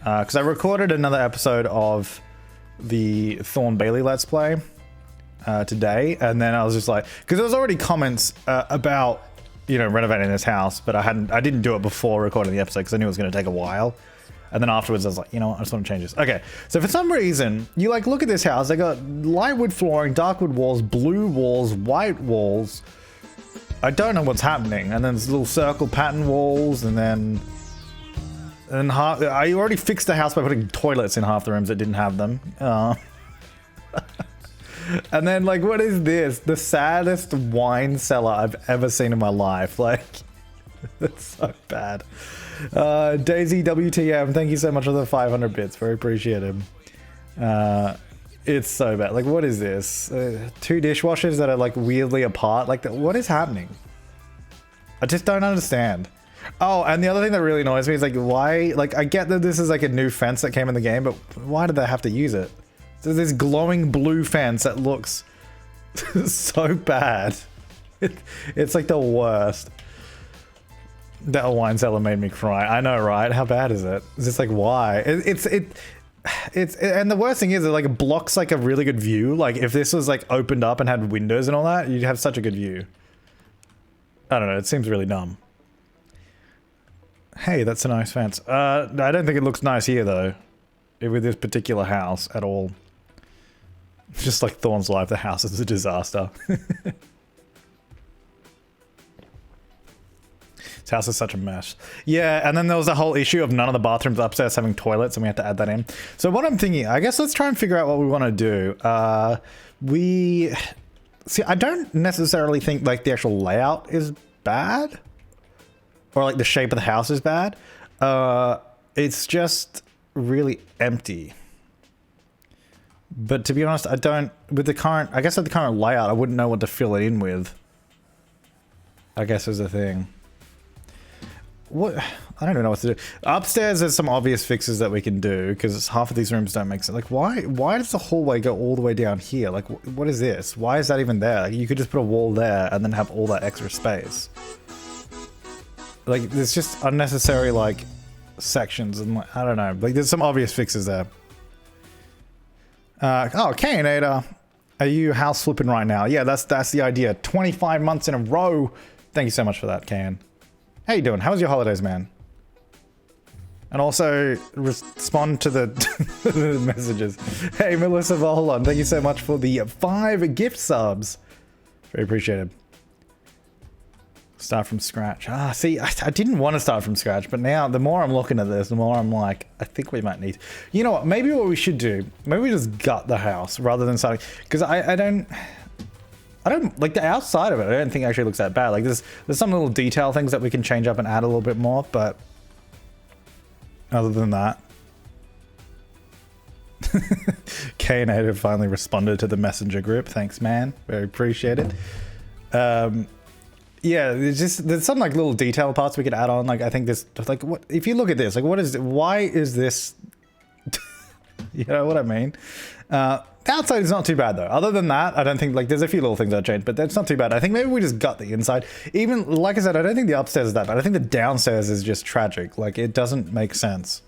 because I recorded another episode of the Thorn Bailey Let's Play today, and then I was just like, because there was already comments about, you know, renovating this house, but I didn't do it before recording the episode because I knew it was going to take a while. And then afterwards I was like, you know what, I just want to change this. Okay, so for some reason, you like look at this house, they got light wood flooring, dark wood walls, blue walls, white walls. I don't know what's happening. And then there's little circle pattern walls, and then I already fixed the house by putting toilets in half the rooms that didn't have them. And then, like, what is this? The saddest wine cellar I've ever seen in my life. Like, it's so bad. Daisy WTM, thank you so much for the 500 bits. Very appreciated. It's so bad. Like, what is this? 2 dishwashers that are, like, weirdly apart. Like, what is happening? I just don't understand. Oh, and the other thing that really annoys me is, like, why... Like, I get that this is, like, a new fence that came in the game, but why did they have to use it? There's this glowing blue fence that looks so bad. It's like the worst. That wine cellar made me cry. I know, right? How bad is it? It's just like, why? It's and the worst thing is, it like blocks like a really good view. Like if this was like opened up and had windows and all that, you'd have such a good view. I don't know. It seems really dumb. Hey, that's a nice fence. I don't think it looks nice here though, with this particular house at all. Just like Thorn's life, the house is a disaster. This house is such a mess. Yeah, and then there was a whole issue of none of the bathrooms upstairs having toilets, and we had to add that in. So what I'm thinking, I guess let's try and figure out what we want to do. See, I don't necessarily think like the actual layout is bad, or like the shape of the house is bad. It's just really empty. But to be honest, I don't, with the current, I guess with the current layout, I wouldn't know what to fill it in with. I guess is the thing. What? I don't even know what to do. Upstairs, there's some obvious fixes that we can do, because half of these rooms don't make sense. Like, why does the hallway go all the way down here? Like, what is this? Why is that even there? Like, you could just put a wall there and then have all that extra space. Like, there's just unnecessary, like, sections, and like, I don't know. Like, there's some obvious fixes there. Oh, Kanator, are you house flipping right now? Yeah, that's the idea. 25 months in a row. Thank you so much for that, Kan. How you doing? How was your holidays, man? And also respond to the, the messages. Hey, Melissa Volon, thank you so much for the 5 gift subs. Very appreciated. Start from scratch. Ah, see, I didn't want to start from scratch, but now the more I'm looking at this, the more I'm like, I think we might need... You know what? Maybe what we should do, maybe we just gut the house rather than starting... Because I don't like the outside of it. I don't think it actually looks that bad. Like there's some little detail things that we can change up and add a little bit more, but other than that, K-Native finally responded to the messenger group. Thanks, man. Very appreciated. Yeah, there's some like little detail parts we could add on. Like I think this, like what if you look at this, like what is it? Why is this? You know what I mean? The outside is not too bad though. Other than that, I don't think like there's a few little things that changed, but that's not too bad. I think maybe we just gut the inside. Even like I said, I don't think the upstairs is that bad. I think the downstairs is just tragic. Like it doesn't make sense.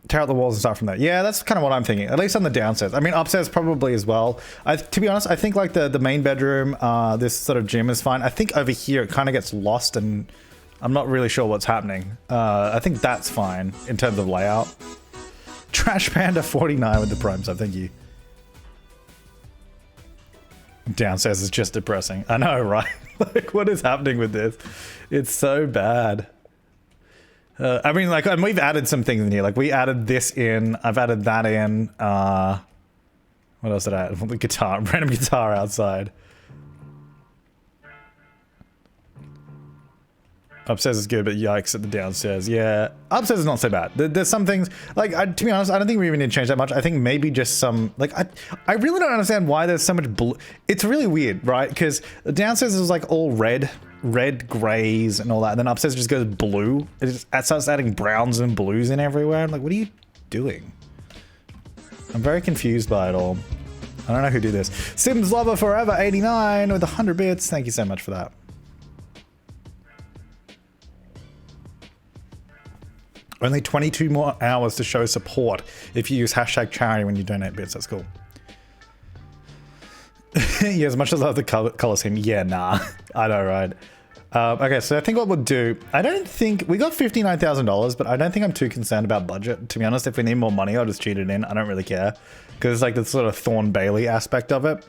Tear out the walls and start from there. Yeah, that's kind of what I'm thinking. At least on the downstairs. I mean, upstairs probably as well. To be honest, I think like the main bedroom, this sort of gym is fine. I think over here it kind of gets lost and I'm not really sure what's happening. I think that's fine in terms of layout. Trash Panda 49 with the prime sub. Thank you. Downstairs is just depressing. I know, right? Like, what is happening with this? It's so bad. I mean, like, and we've added some things in here. Like, we added this in. I've added that in. What else did I add? The guitar, random guitar outside. Upstairs is good, but yikes at the downstairs. Yeah, upstairs is not so bad. There's some things, like, to be honest, I don't think we even need to change that much. I think maybe just some, like, I really don't understand why there's so much blue. It's really weird, right? Because the downstairs is, like, all red grays and all that. And then upstairs just goes blue. It starts adding browns and blues in everywhere. I'm like, what are you doing? I'm very confused by it all. I don't know who did this. Sims Lover Forever 89 with 100 bits. Thank you so much for that. Only 22 more hours to show support if you use hashtag charity when you donate bits. That's cool. Yeah, as much as I love the color scheme. Yeah, nah. I know, right? Okay, so I think what we'll do... I don't think... We got $59,000, but I don't think I'm too concerned about budget. To be honest, if we need more money, I'll just cheat it in. I don't really care. Because it's like the sort of Thorn Bailey aspect of it.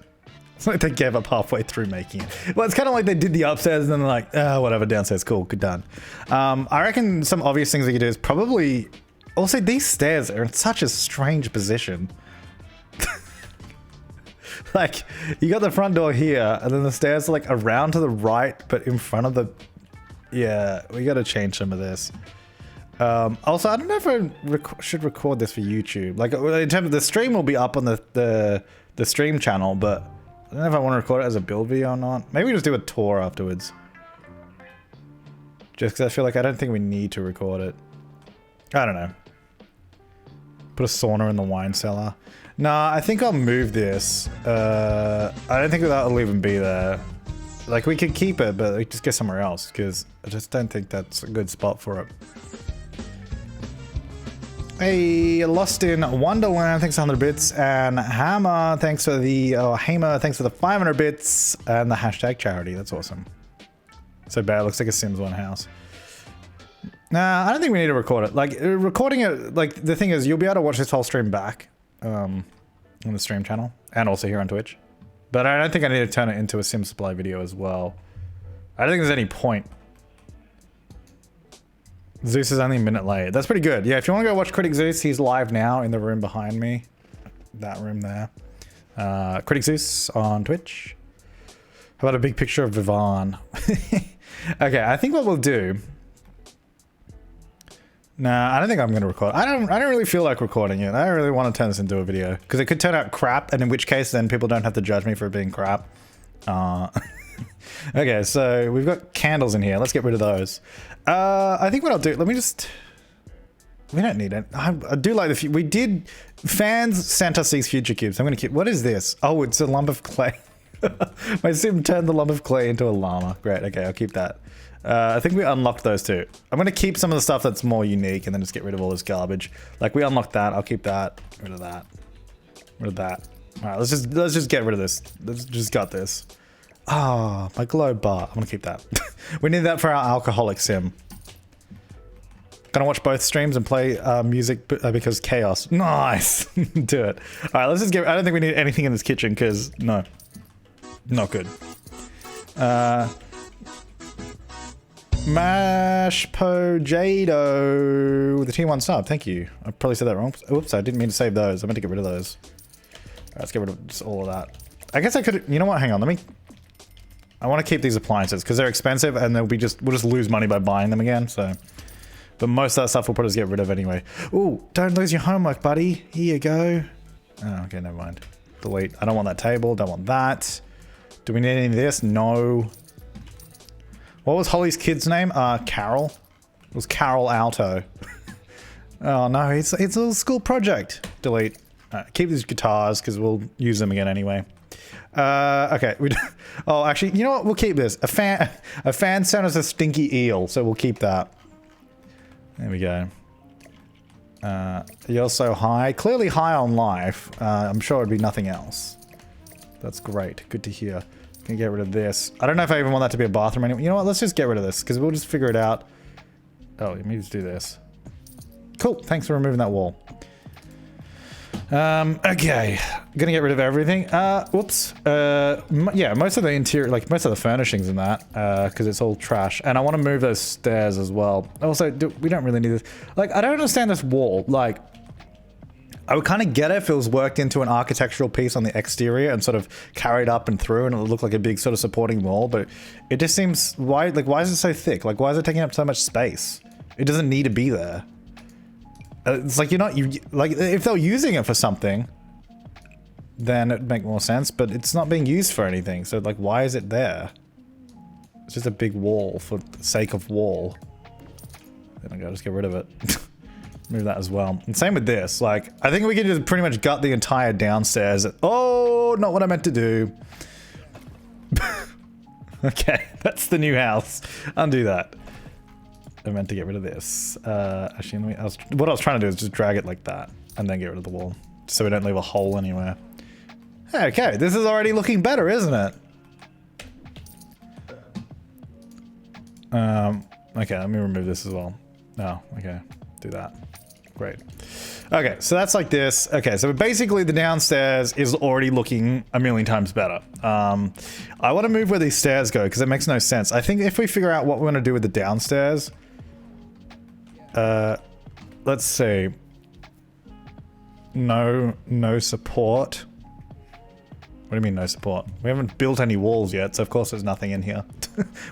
It's like they gave up halfway through making it. Well, it's kind of like they did the upstairs and then they're like, whatever, downstairs, cool, good, done. I reckon some obvious things we could do is probably... Also, these stairs are in such a strange position. Like, you got the front door here, and then the stairs are like around to the right, but in front of the... Yeah, we gotta change some of this. Also, I don't know if I should record this for YouTube. Like, in terms of the stream will be up on the stream channel, but... I don't know if I want to record it as a build video or not. Maybe just do a tour afterwards. Just because I feel like I don't think we need to record it. I don't know. Put a sauna in the wine cellar. Nah, I think I'll move this. I don't think that'll even be there. Like, we could keep it, but like, just get somewhere else, because I just don't think that's a good spot for it. Hey, Lost in Wonderland, thanks for 100 bits, and Hammer, thanks for the thanks for the 500 bits, and the hashtag charity. That's awesome. So bad, it looks like a Sims 1 house. Nah, I don't think we need to record it. Like, recording it, like, the thing is, you'll be able to watch this whole stream back on the stream channel, and also here on Twitch. But I don't think I need to turn it into a Sim Supply video as well. I don't think there's any point. Zeus is only a minute late. That's pretty good. Yeah, if you want to go watch Critic Zeus, he's live now in the room behind me. That room there. Critic Zeus on Twitch. How about a big picture of Vivan? Okay, I think what we'll do... Nah, I don't think I'm going to record. I don't really feel like recording it. I don't really want to turn this into a video. Because it could turn out crap, and in which case then people don't have to judge me for it being crap. Okay, so we've got candles in here. Let's get rid of those. I think what I'll do, let me just... We don't need it. I do like the... We did... Fans sent us these future cubes. I'm going to keep... What is this? Oh, it's a lump of clay. My sim turned the lump of clay into a llama. Great, okay, I'll keep that. I think we unlocked those two. I'm going to keep some of the stuff that's more unique and then just get rid of all this garbage. Like, we unlocked that. I'll keep that. Rid of that. Rid of that. Alright, let's just get rid of this. Let's just got this. Ah, my glow bar. I'm gonna keep that. We need that for our alcoholic sim. Gonna watch both streams and play music because chaos. Nice. Do it. All right, let's just get... I don't think we need anything in this kitchen because no. Not good. Mashpo Jado with the T1 sub. Thank you. I probably said that wrong. Oops, I didn't mean to save those. I meant to get rid of those. All right, let's get rid of just all of that. I guess I could... You know what? Hang on. Let me... I want to keep these appliances because they're expensive and we'll just lose money by buying them again. So, but most of that stuff we'll probably just get rid of anyway. Ooh, don't lose your homework, buddy. Here you go. Oh, okay, never mind. Delete. I don't want that table. Don't want that. Do we need any of this? No. What was Holly's kid's name? Carol. It was Carol Alto. Oh no, it's a little school project. Delete. Keep these guitars because we'll use them again anyway. Okay. Oh, actually, you know what? We'll keep this. A fan sent us a stinky eel, so we'll keep that. There we go. You're so high. Clearly high on life. I'm sure it'd be nothing else. That's great. Good to hear. Can get rid of this. I don't know if I even want that to be a bathroom anymore. You know what? Let's just get rid of this because we'll just figure it out. Oh, let me just do this. Cool. Thanks for removing that wall. Okay. Gonna get rid of everything. Whoops. Yeah, most of the interior, like most of the furnishings in that, because it's all trash. And I want to move those stairs as well. Also, we don't really need this. Like, I don't understand this wall. Like, I would kind of get it if it was worked into an architectural piece on the exterior and sort of carried up and through and it would look like a big sort of supporting wall, but it just seems, why is it so thick? Like, why is it taking up so much space? It doesn't need to be there. It's like like, if they're using it for something, then it'd make more sense, but it's not being used for anything, so like, why is it there? It's just a big wall for the sake of wall. Then I gotta just get rid of it. Move that as well. And same with this. Like, I think we can just pretty much gut the entire downstairs. Oh, not what I meant to do. Okay, that's the new house. Undo that. I meant to get rid of this. Actually, what I was trying to do is just drag it like that and then get rid of the wall. So we don't leave a hole anywhere. Okay, this is already looking better, isn't it? Okay, let me remove this as well. No, okay, do that. Great. Okay, so that's like this. Okay, so basically the downstairs is already looking a million times better. I want to move where these stairs go because it makes no sense. I think if we figure out what we want to do with the downstairs, let's see. No support. What do you mean no support? We haven't built any walls yet, so of course there's nothing in here.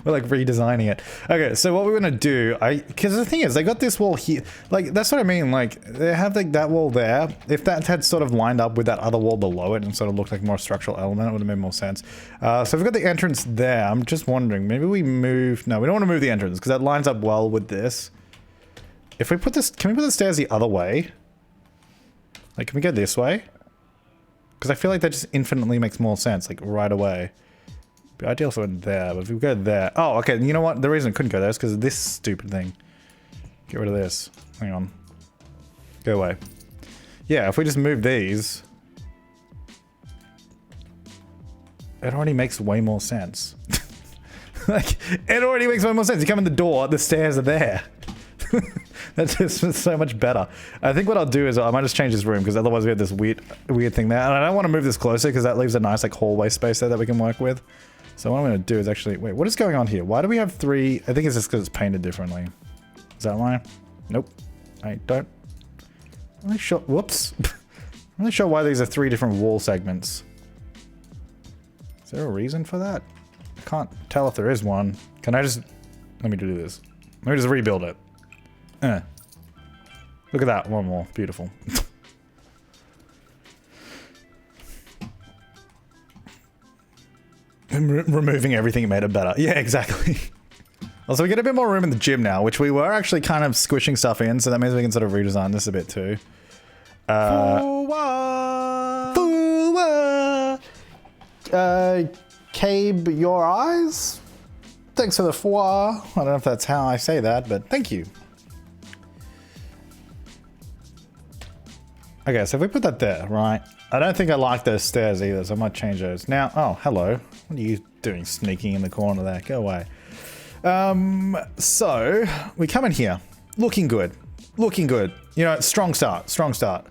We're like redesigning it. Okay, so what we're gonna do, because the thing is, they got this wall here. Like, that's what I mean, like, they have like that wall there. If that had sort of lined up with that other wall below it and sort of looked like more structural element, it would have made more sense. So we've got the entrance there. I'm just wondering, maybe we move, no, we don't want to move the entrance because that lines up well with this. If we put this, can we put the stairs the other way? Like, can we go this way? Because I feel like that just infinitely makes more sense, like right away. It'd be ideal if we went there, but if we go there... Oh, okay, you know what? The reason I couldn't go there is because of this stupid thing. Get rid of this. Hang on. Go away. Yeah, if we just move these... It already makes way more sense. Like, it already makes way more sense. You come in the door, the stairs are there. That's just so much better. I think what I'll do is I might just change this room because otherwise we have this weird thing there. And I don't want to move this closer because that leaves a nice like hallway space there that we can work with. So what I'm going to do is actually... Wait, what is going on here? Why do we have three... I think it's just because it's painted differently. Is that why? Nope. I don't... I'm not sure... Whoops. I'm not sure why these are three different wall segments. Is there a reason for that? I can't tell if there is one. Can I just... Let me do this. Let me just rebuild it. Look at that. One more. Beautiful. Removing everything made it better. Yeah, exactly. Also, we get a bit more room in the gym now, which we were actually kind of squishing stuff in, so that means we can sort of redesign this a bit too. Cabe your eyes? Thanks for the foie. I don't know if that's how I say that, but thank you. Okay, so if we put that there, right? I don't think I like those stairs either, so I might change those. Now, oh, hello. What are you doing sneaking in the corner there? Go away. So, we come in here. Looking good. Looking good. You know, strong start. Strong start.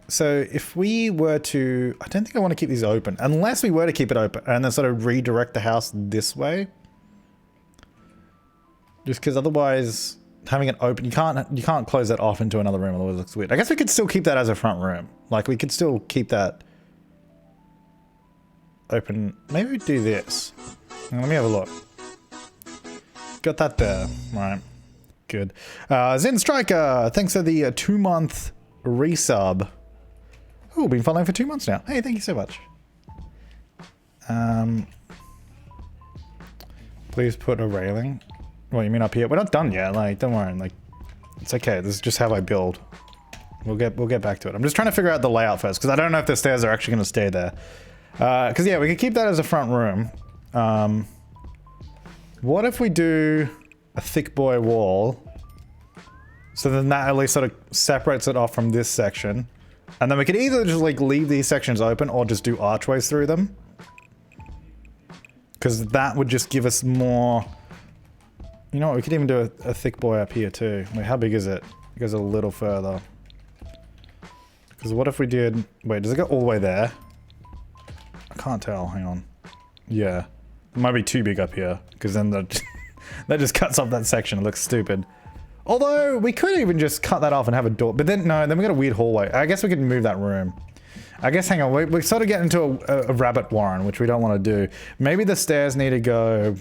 So if we were to... I don't think I want to keep these open. Unless we were to keep it open and then sort of redirect the house this way. Just because otherwise... Having it open, you can't close that off into another room, otherwise it looks weird. I guess we could still keep that as a front room. Like, we could still keep that open. Maybe we do this. Let me have a look. Got that there. Right. Good. Zen Striker, thanks for the 2-month resub. Oh, been following for 2 months now. Hey, thank you so much. Please put a railing. What, you mean up here? We're not done yet. Like, don't worry. Like, it's okay. This is just how I build. We'll get back to it. I'm just trying to figure out the layout first because I don't know if the stairs are actually going to stay there. Because yeah, we could keep that as a front room. What if we do a thick boy wall? So then that at least sort of separates it off from this section, and then we could either just like leave these sections open or just do archways through them. Because that would just give us more. You know what, we could even do a thick boy up here too. Wait, how big is it? It goes a little further. Because what if we did... Wait, does it go all the way there? I can't tell, hang on. Yeah. It might be too big up here. Because then that just cuts off that section. It looks stupid. Although, we could even just cut that off and have a door. But then, no, then we got a weird hallway. I guess we could move that room. I guess, hang on, we sort of get into a rabbit warren, which we don't want to do. Maybe the stairs need to go...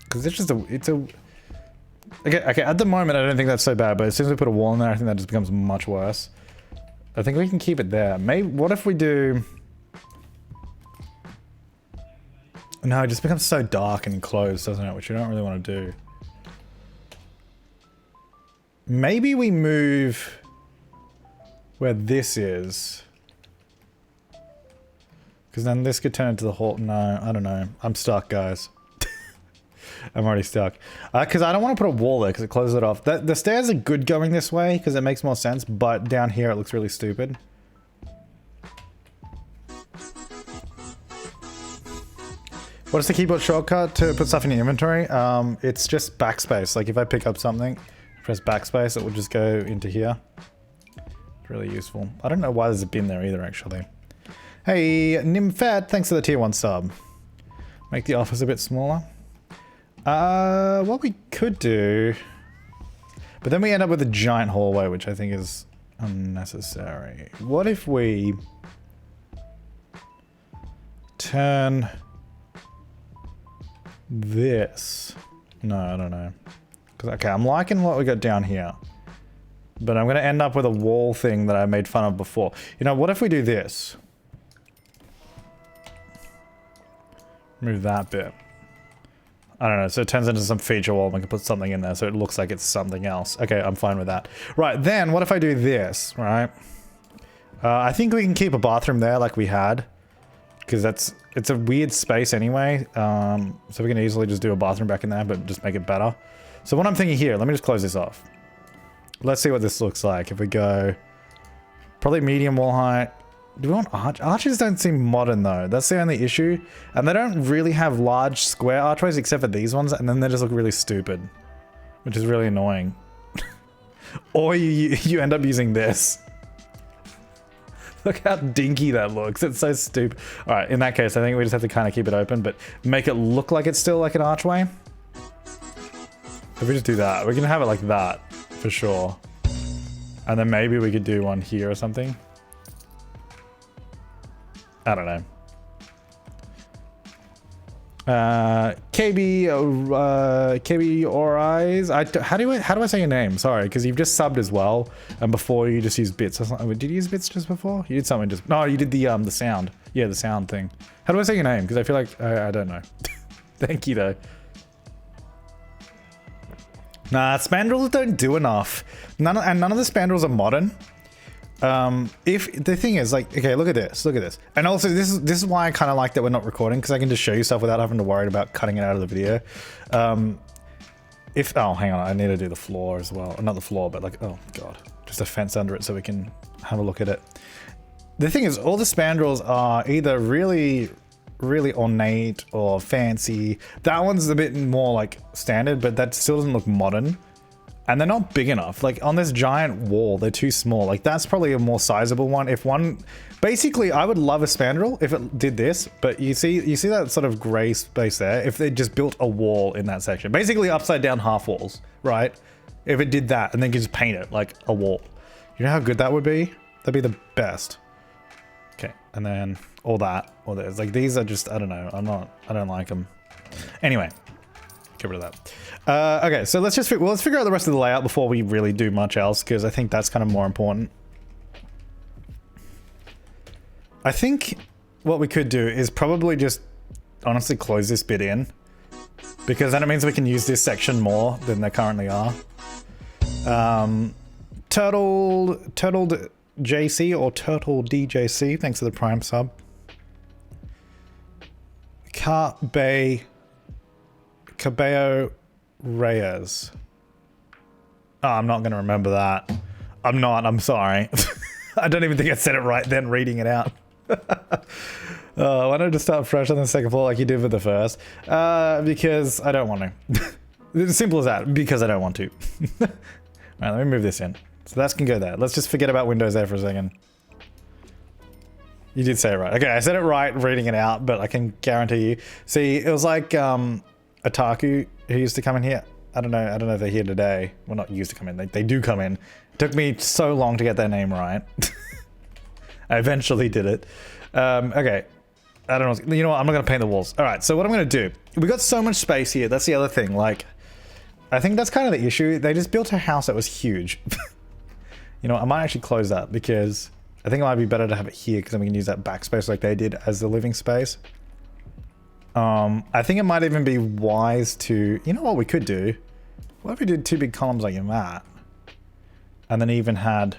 Because it's just okay, at the moment I don't think that's so bad, but as soon as we put a wall in there, I think that just becomes much worse. I think we can keep it there. Maybe, what if we do... No, it just becomes so dark and enclosed, doesn't it? Which we don't really want to do. Maybe we move where this is. Because then this could turn into the hall. No, I don't know. I'm stuck, guys. I'm already stuck. Because I don't want to put a wall there because it closes it off. The stairs are good going this way because it makes more sense, but down here it looks really stupid. What is the keyboard shortcut to put stuff in your inventory? It's just backspace. Like if I pick up something, press backspace, it will just go into here. It's really useful. I don't know why there's a bin there either, actually. Hey, Nymphet, thanks for the tier 1 sub. Make the office a bit smaller. What we could do... But then we end up with a giant hallway, which I think is unnecessary. What if we... turn... this? No, I don't know. Okay, I'm liking what we got down here. But I'm going to end up with a wall thing that I made fun of before. You know, what if we do this? Move that bit. I don't know, so it turns into some feature wall and we can put something in there so it looks like it's something else. Okay, I'm fine with that. Right, then what if I do this, right? I think we can keep a bathroom there like we had. Because it's a weird space anyway. So we can easily just do a bathroom back in there, but just make it better. So what I'm thinking here, let me just close this off. Let's see what this looks like. If we go, probably medium wall height. Do we want arch? Arches don't seem modern though. That's the only issue. And they don't really have large square archways except for these ones. And then they just look really stupid, which is really annoying. Or you end up using this. Look how dinky that looks. It's so stupid. All right, in that case, I think we just have to kind of keep it open, but make it look like it's still like an archway. If we just do that, we can have it like that for sure. And then maybe we could do one here or something. I don't know. KB Orize. How do I say your name? Sorry, because you've just subbed as well, and before you just used bits. Did you use bits just before? You did something just. No, you did the sound. Yeah, the sound thing. How do I say your name? Because I feel like I don't know. Thank you though. Nah, spandrels don't do enough. None of the spandrels are modern. If the thing is like, okay, look at this, and also this is why I kind of like that we're not recording, because I can just show you stuff without having to worry about cutting it out of the video. Oh, hang on, I need to do the floor as well. Not the floor, but like, oh god, just a fence under it so we can have a look at it. The thing is, all the spandrels are either really ornate or fancy. That one's a bit more like standard, but that still doesn't look modern. And they're not big enough. Like on this giant wall, they're too small. Like that's probably a more sizable one. If one, basically I would love a spandrel if it did this, but you see that sort of gray space there? If they just built a wall in that section, basically upside down half walls, right? If it did that and then just paint it like a wall. You know how good that would be? That'd be the best. Okay, and then all that, or there's like, these are just, I don't know. I don't like them. Anyway. Get rid of that. Okay, so let's figure out the rest of the layout before we really do much else, because I think that's kind of more important. I think what we could do is probably just honestly close this bit in, because then it means we can use this section more than they currently are. Turtle JC or Turtle DJC, thanks for the Prime sub. Cabello Reyes. Oh, I'm not going to remember that. I'm sorry. I don't even think I said it right then reading it out. Why don't I just start fresh on the second floor like you did with the first? Because I don't want to. It's as simple as that. Because I don't want to. Alright, let me move this in. So that can go there. Let's just forget about windows there for a second. You did say it right. Okay, I said it right reading it out, but I can guarantee you. See, it was like Otaku who used to come in here. I don't know if they're here today. Well, not used to come in. They do come in. It took me so long to get their name right. I eventually did it. Okay. I don't know. You know what? I'm not going to paint the walls. All right. So what I'm going to do, we got so much space here. That's the other thing. Like, I think that's kind of the issue. They just built a house that was huge. You know, I might actually close that because I think it might be better to have it here because then we can use that backspace like they did as the living space. I think it might even be wise to, you know what we could do? What if we did two big columns like that? And then even had,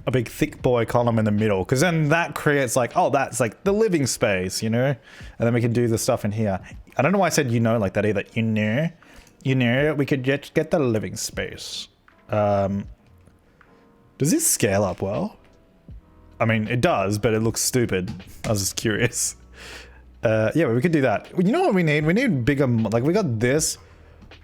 a big thick boy column in the middle, because then that creates like, oh, that's like the living space, you know? And then we can do the stuff in here. I don't know why I said, you know, like that either. You know, we could just get the living space. Does this scale up well? I mean, it does, but it looks stupid. I was just curious. Yeah, but we could do that. You know what we need? We need bigger, like we got this.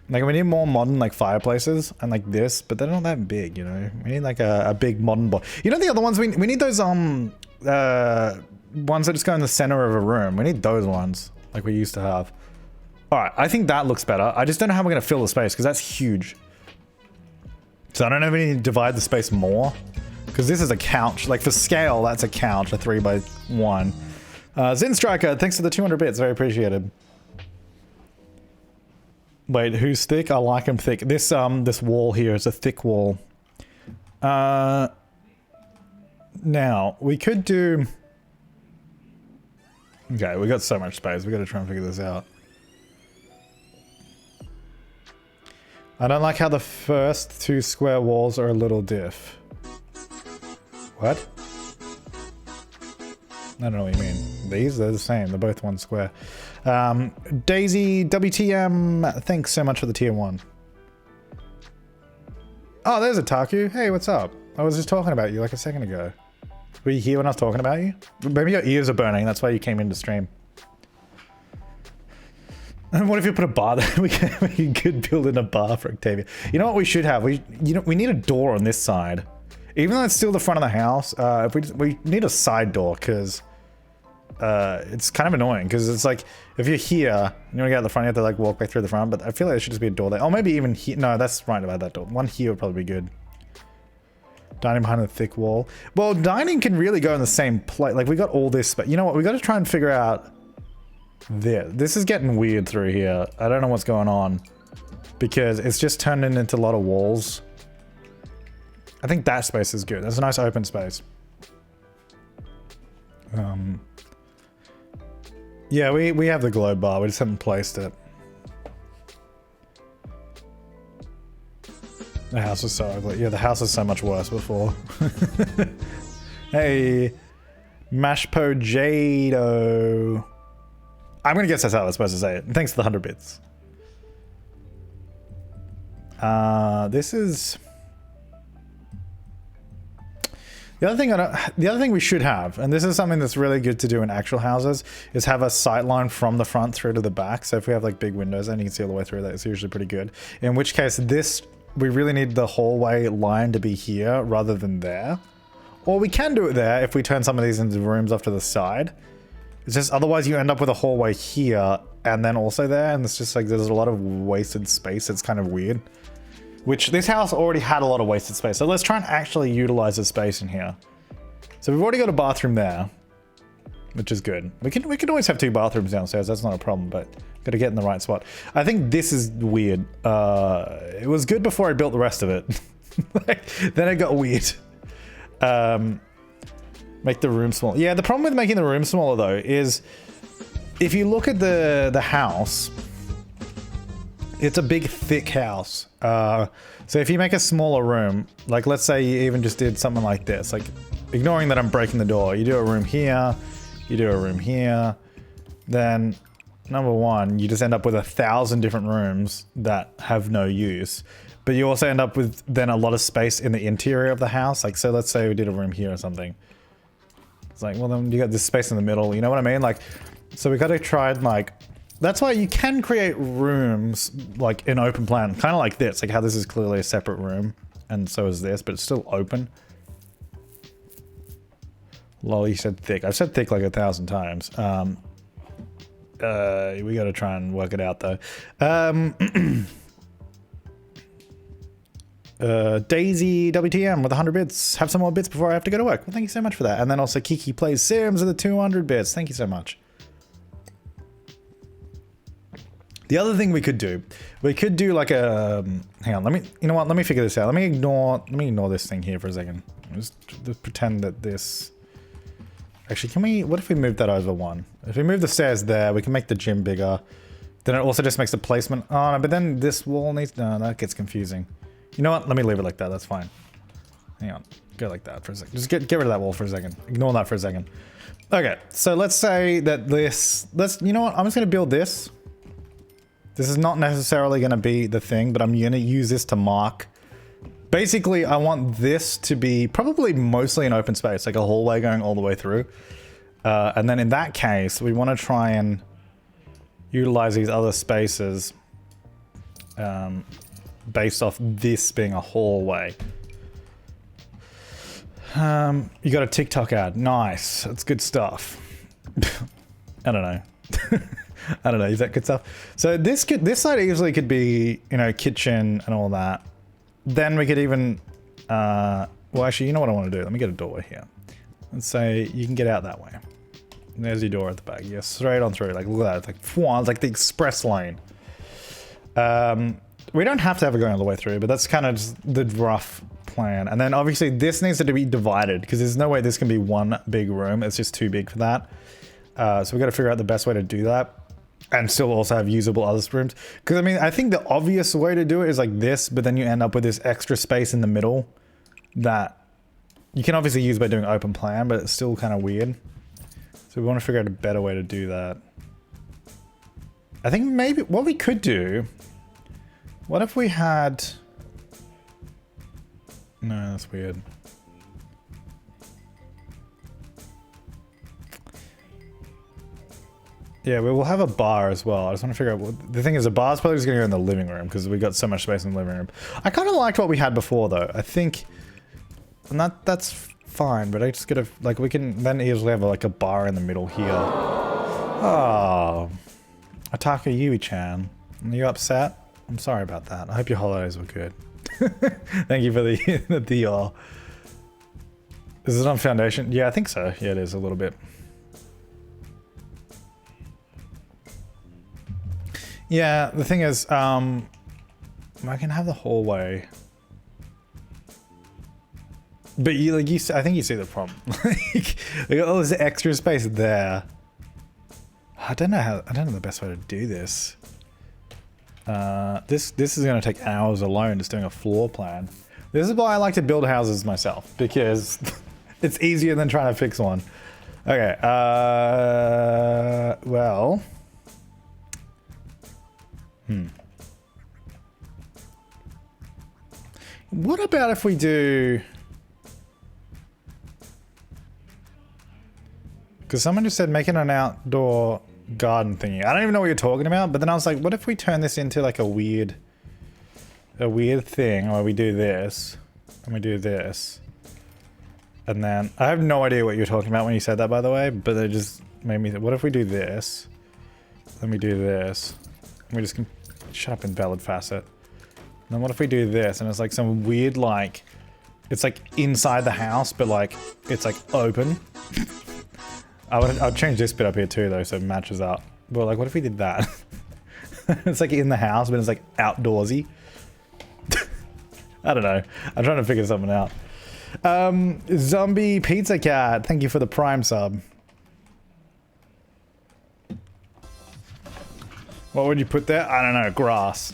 Like we need more modern like fireplaces and like this, but they're not that big, you know? We need like a big modern board. You know the other ones? We need those ones that just go in the center of a room. We need those ones like we used to have. All right, I think that looks better. I just don't know how we're gonna fill the space because that's huge. So I don't know if we need to divide the space more because this is a couch. Like for scale, that's a couch, a 3x1. Zin Striker, thanks for the 200 bits, very appreciated. Wait, who's thick? I like him thick. This wall here is a thick wall. Now we could do. Okay, we got so much space. We got to try and figure this out. I don't like how the first two square walls are a little diff. What? I don't know what you mean. These, they're the same. They're both one square. Daisy WTM, thanks so much for the tier 1. Oh, there's a Taku. Hey, what's up? I was just talking about you like a second ago. Were you here when I was talking about you? Maybe your ears are burning. That's why you came into stream. And what if you put a bar there? We could build in a bar for Octavia. You know what we should have? We need a door on this side. Even though it's still the front of the house, we need a side door because it's kind of annoying because it's like if you're here and you want to get out the front, you have to like walk back through the front, but I feel like there should just be a door there. Oh, maybe even here. No, that's right about that door. One here would probably be good. Dining behind a thick wall. Well, dining can really go in the same place. Like we got all this, but you know what? We got to try and figure out this. This is getting weird through here. I don't know what's going on because it's just turning into a lot of walls. I think that space is good. That's a nice open space. Yeah, we have the globe bar. We just haven't placed it. The house is so ugly. Yeah, the house is so much worse before. Hey, Mashpo Jado. I'm gonna guess that's how I was supposed to say it. Thanks for the 100 bits. This is. The other thing we should have, and this is something that's really good to do in actual houses, is have a sight line from the front through to the back. So if we have like big windows and you can see all the way through, that's usually pretty good. In which case we really need the hallway line to be here rather than there. Or we can do it there if we turn some of these into rooms off to the side. It's just otherwise you end up with a hallway here and then also there, and it's just like there's a lot of wasted space. It's kind of weird. Which this house already had a lot of wasted space. So let's try and actually utilize the space in here. So we've already got a bathroom there, which is good. We can always have 2 bathrooms downstairs. That's not a problem, but got to get in the right spot. I think this is weird. It was good before I built the rest of it. Then it got weird. Make the room small. Yeah, the problem with making the room smaller though is if you look at the house, it's a big, thick house. So if you make a smaller room, like let's say you even just did something like this, like ignoring that I'm breaking the door, you do a room here, you do a room here, then number one, you just end up with 1,000 different rooms that have no use. But you also end up with then a lot of space in the interior of the house. Like, so let's say we did a room here or something. It's like, well, then you got this space in the middle, you know what I mean? Like, so we got to try and like, that's why you can create rooms like in open plan, kind of like this, like how this is clearly a separate room and so is this, but it's still open. Lol, you said thick. I've said thick like 1,000 times. We got to try and work it out though. Daisy WTM with 100 bits. Have some more bits before I have to go to work. Well, thank you so much for that. And then also Kiki Plays Sims with the 200 bits. Thank you so much. The other thing we could do like a, hang on, you know what, let me figure this out. Let me ignore this thing here for a second. Just pretend that this, actually, what if we move that over 1? If we move the stairs there, we can make the gym bigger. Then it also just makes the placement, oh no, but then this wall needs, no, that gets confusing. You know what, let me leave it like that, that's fine. Hang on. Go like that for a second. Just get rid of that wall for a second. Ignore that for a second. Okay, so let's say that you know what? I'm just going to build this. This is not necessarily going to be the thing, but I'm going to use this to mark. Basically, I want this to be probably mostly an open space, like a hallway going all the way through. And then in that case, we want to try and utilize these other spaces based off this being a hallway. You got a TikTok ad. Nice. That's good stuff. I don't know. I don't know. Is that good stuff? So this side easily could be, you know, kitchen and all that. Then we could even, well, actually, you know what I want to do? Let me get a door here. Let's say you can get out that way. And there's your door at the back. Yeah, straight on through. Like, look at that. It's like, it's like the express lane. We don't have to have it going all the way through, but that's kind of just the rough plan. And then obviously this needs to be divided because there's no way this can be one big room. It's just too big for that. So we've got to figure out the best way to do that and still also have usable other rooms. Because I mean, I think the obvious way to do it is like this, but then you end up with this extra space in the middle that you can obviously use by doing open plan, but it's still kind of weird. So we want to figure out a better way to do that. I think maybe what we could do, what if we had... No, that's weird. Yeah, we will have a bar as well. I just want to figure out what... The thing is, the bar's probably just going to go in the living room because we got so much space in the living room. I kind of liked what we had before, though. I think... And that's fine, but I just gotta... Like, we can then easily have, like, a bar in the middle here. Oh. Ataka Yui-chan. Are you upset? I'm sorry about that. I hope your holidays were good. Thank you for the Is it on foundation? Yeah, I think so. Yeah, it is a little bit. Yeah, the thing is, I can have the hallway. But I think you see the problem. Like, we got all this extra space there. I don't know the best way to do this. This is going to take hours alone just doing a floor plan. This is why I like to build houses myself, because it's easier than trying to fix one. Okay, well... What about if we do... Because someone just said making an outdoor garden thingy. I don't even know what you're talking about, but then I was like, what if we turn this into like a weird thing where we do this and we do this, and then I have no idea what you're talking about when you said that, by the way, but it just made me think, what if we do this, then we do this, and we just can shut up, invalid facet. And then what if we do this and it's like some weird, like, it's like inside the house, but like it's like open. I'd change this bit up here too, though, so it matches up. But like, what if we did that? It's like in the house, but it's like outdoorsy. I don't know. I'm trying to figure something out. Zombie Pizza Cat, thank you for the Prime sub. What would you put there? I don't know. Grass.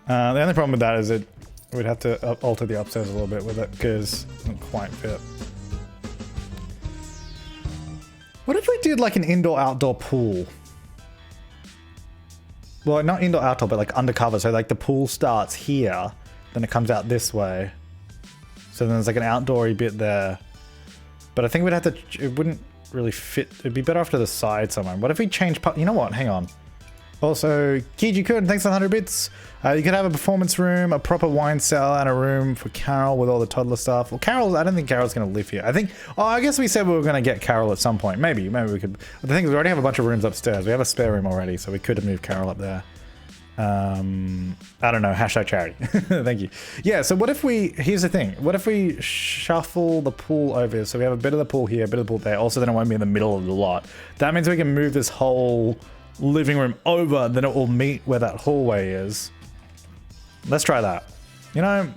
The only problem with that is we'd have to alter the upstairs a little bit with it because it doesn't quite fit. What if we did like an indoor-outdoor pool? Well, not indoor-outdoor, but like undercover. So like the pool starts here, then it comes out this way. So then there's like an outdoory bit there. But I think we'd have to, it wouldn't really fit. It'd be better off to the side somewhere. What if we change, you know what? Hang on. Also, Kiji-kun, thanks for 100 bits. You could have a performance room, a proper wine cellar, and a room for Carol with all the toddler stuff. Well, Carol, I don't think Carol's going to live here. I think, oh, I guess we said we were going to get Carol at some point. Maybe we could. The thing is, we already have a bunch of rooms upstairs. We have a spare room already, so we could have moved Carol up there. I don't know, hashtag charity. Thank you. Yeah, so what if here's the thing. What if we shuffle the pool over? So we have a bit of the pool here, a bit of the pool there. Also, then it won't be in the middle of the lot. That means we can move this whole living room over, then it will meet where that hallway is. Let's try that. You know,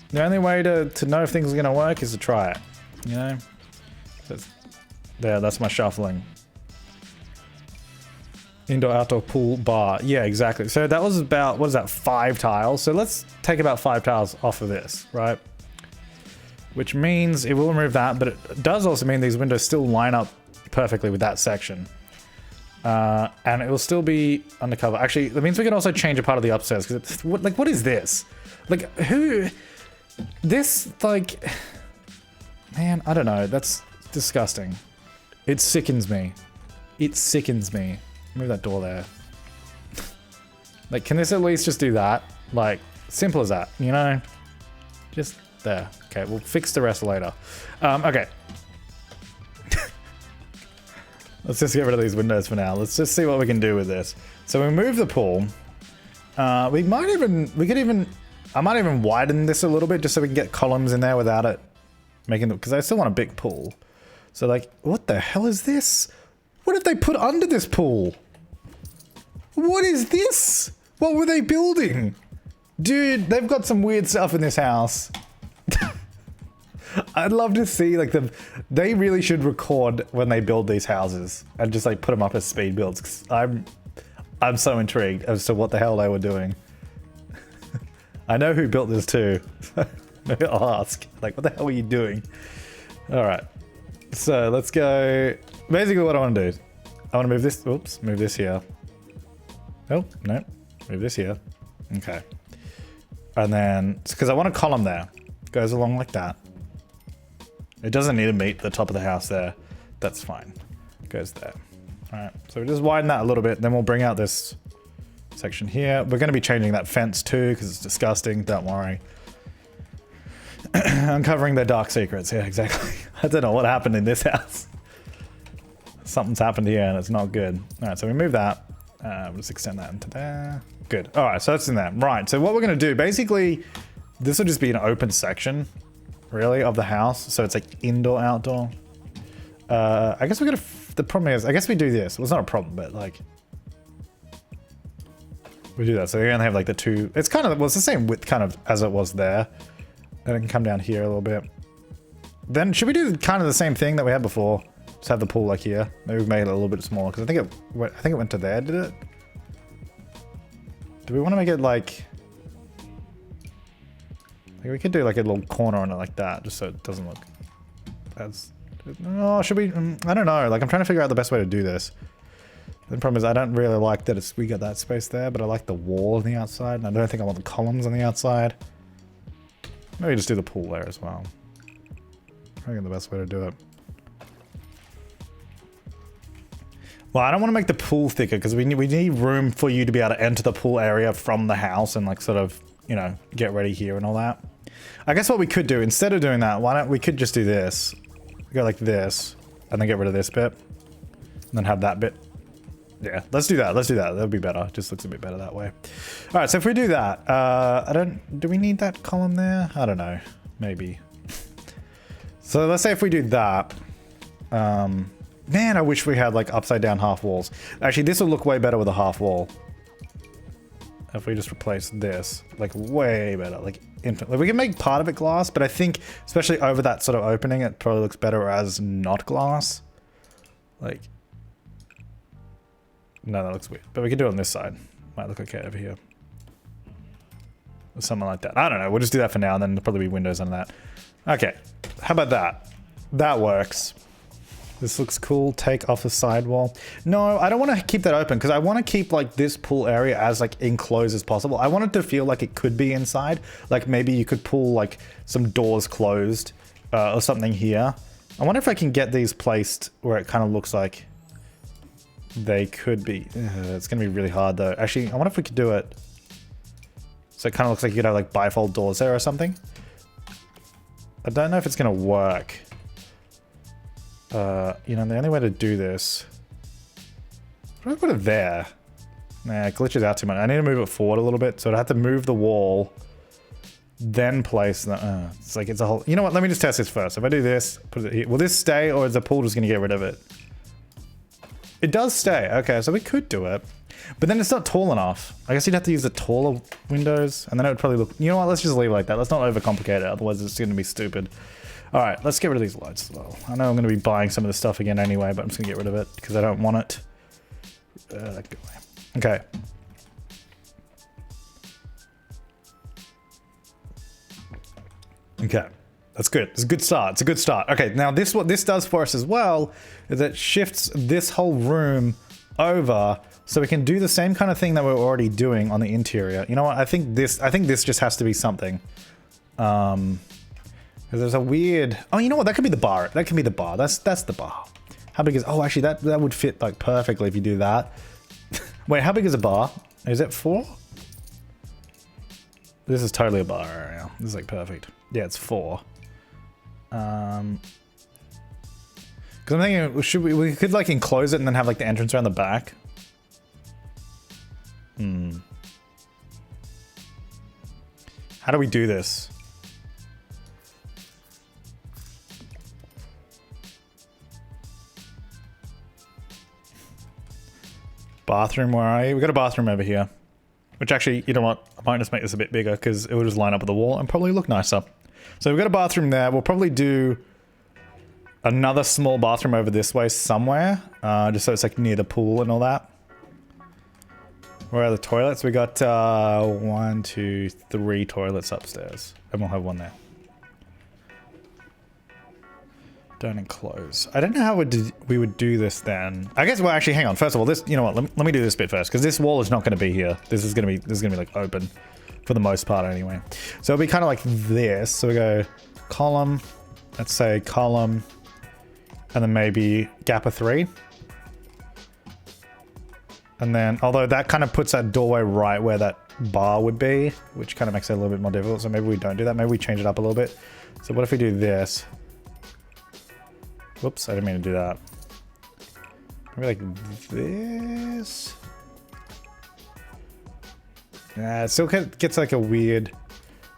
the only way to know if things are going to work is to try it. You know? There, that's my shuffling. Indoor outdoor pool bar. Yeah, exactly. So that was about, what is that, 5 tiles? So let's take about 5 tiles off of this, right? Which means it will remove that, but it does also mean these windows still line up perfectly with that section. And it will still be undercover. Actually, that means we can also change a part of the upstairs, because what is this? Like, who... This, like... Man, I don't know. That's disgusting. It sickens me. It sickens me. Move that door there. Like, can this at least just do that? Like, simple as that, you know? Just there. Okay, we'll fix the rest later. Okay. Let's just get rid of these windows for now. Let's just see what we can do with this. So we move the pool. I might even widen this a little bit just so we can get columns in there without it making them, because I still want a big pool. So like, what the hell is this? What have they put under this pool? What is this? What were they building? Dude, they've got some weird stuff in this house. I'd love to see, like, they really should record when they build these houses and just like put them up as speed builds, because I'm so intrigued as to what the hell they were doing. I know who built this too. Maybe I'll ask, like, what the hell were you doing? All right, so let's go. Basically what I want to do, I want to move this, oops, move this here. Oh, no, move this here. Okay. And then, because I want a column there. Goes along like that. It doesn't need to meet the top of the house there. That's fine. Goes there. All right, so we just widen that a little bit, then we'll bring out this section here. We're going to be changing that fence too, because it's disgusting, don't worry. Uncovering their dark secrets, yeah, exactly. I don't know what happened in this house. Something's happened here and it's not good. All right, so we move that. We'll just extend that into there. Good. All right, so that's in there. Right, so what we're going to do, basically, this will just be an open section, really, of the house. So it's like indoor, outdoor. I guess we're going to... The problem is, I guess we do this. Well, it's not a problem, but like... We do that. So we only have like the two... It's kind of... Well, it's the same width kind of as it was there. Then it can come down here a little bit. Then should we do kind of the same thing that we had before? Just have the pool like here. Maybe we made it a little bit smaller, because I think it went to there, did it? Do we want to make it like we could do like a little corner on it like that, just so it doesn't look as... Oh, should we? I don't know. Like, I'm trying to figure out the best way to do this. The problem is I don't really like that we got that space there, but I like the wall on the outside, and I don't think I want the columns on the outside. Maybe just do the pool there as well. I think the best way to do it. Well, I don't want to make the pool thicker, because we need room for you to be able to enter the pool area from the house and like sort of, you know, get ready here and all that. I guess what we could do, instead of doing that, why don't we could just do this. Go like this, and then get rid of this bit. And then have that bit. Yeah, let's do that. Let's do that. That'll be better. Just looks a bit better that way. All right, so if we do that, do we need that column there? I don't know. Maybe. So let's say if we do that, man, I wish we had like upside down half walls. Actually, this will look way better with a half wall. If we just replace this, like way better, like infinitely. We can make part of it glass, but I think especially over that sort of opening, it probably looks better as not glass. Like, no, that looks weird, but we can do it on this side. Might look okay over here. Or something like that. I don't know. We'll just do that for now, and then there'll probably be windows on that. Okay, how about that? That works. This looks cool. Take off the sidewall. No, I don't want to keep that open, because I want to keep like this pool area as like enclosed as possible. I want it to feel like it could be inside. Like maybe you could pull like some doors closed or something here. I wonder if I can get these placed where it kind of looks like they could be. It's going to be really hard though. Actually, I wonder if we could do it so it kind of looks like you could have like bifold doors there or something. I don't know if it's going to work. You know, the only way to do this... How do I put it there? Nah, it glitches out too much. I need to move it forward a little bit, so I'd have to move the wall, then place the... it's like it's a whole... You know what? Let me just test this first. If I do this, put it here. Will this stay, or is the pool just going to get rid of it? It does stay. Okay, so we could do it. But then it's not tall enough. I guess you'd have to use the taller windows, and then it would probably look... You know what? Let's just leave it like that. Let's not overcomplicate it, otherwise it's going to be stupid. Alright, let's get rid of these lights as well. I know I'm going to be buying some of this stuff again anyway, but I'm just going to get rid of it because I don't want it. Good way. Okay. Okay. That's good. It's a good start. It's a good start. Okay, now what this does for us as well is it shifts this whole room over so we can do the same kind of thing that we're already doing on the interior. You know what? I think this just has to be something. Because there's a weird... Oh, you know what? That could be the bar. That can be the bar. That's the bar. How big is... Oh, actually, that would fit like perfectly if you do that. Wait, how big is a bar? Is it 4? This is totally a bar area. This is like perfect. Yeah, it's 4. Because I'm thinking, we could like enclose it and then have like the entrance around the back. How do we do this? Bathroom, where are you? We got a bathroom over here. Which actually, you know what? I might just make this a bit bigger because it will just line up with the wall and probably look nicer. So we've got a bathroom there. We'll probably do another small bathroom over this way somewhere. Just so it's like near the pool and all that. Where are the toilets? We got 1, 2, 3 toilets upstairs. And we'll have one there. Don't enclose. I don't know how we would do this then. I guess, well, actually, hang on. First of all, this, you know what? Let me do this bit first because this wall is not going to be here. This is going to be like open for the most part anyway. So it'll be kind of like this. So we go column, let's say column, and then maybe gap of 3. And then, although that kind of puts that doorway right where that bar would be, which kind of makes it a little bit more difficult. So maybe we don't do that. Maybe we change it up a little bit. So what if we do this? Whoops, I didn't mean to do that. Maybe like this. Yeah, it still gets like a weird...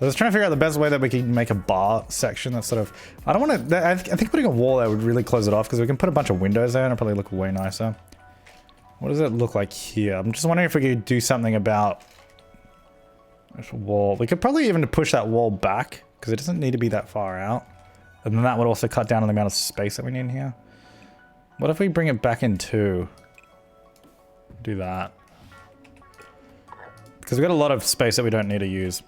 I was trying to figure out the best way that we can make a bar section that's sort of... I don't want to... I think putting a wall there would really close it off because we can put a bunch of windows there and it'll probably look way nicer. What does it look like here? I'm just wondering if we could do something about this wall. We could probably even push that wall back because it doesn't need to be that far out. And then that would also cut down on the amount of space that we need in here. What if we bring it back in 2? Do that. Because we've got a lot of space that we don't need to use.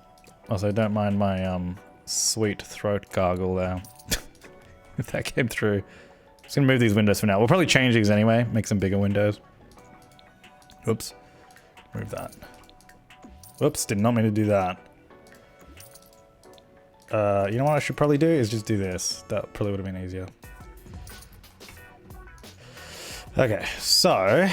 Also, don't mind my sweet throat gargle there. If that came through. Just gonna move these windows for now. We'll probably change these anyway. Make some bigger windows. Oops. Move that. Whoops, did not mean to do that. You know what I should probably do is just do this. That probably would have been easier. Okay, so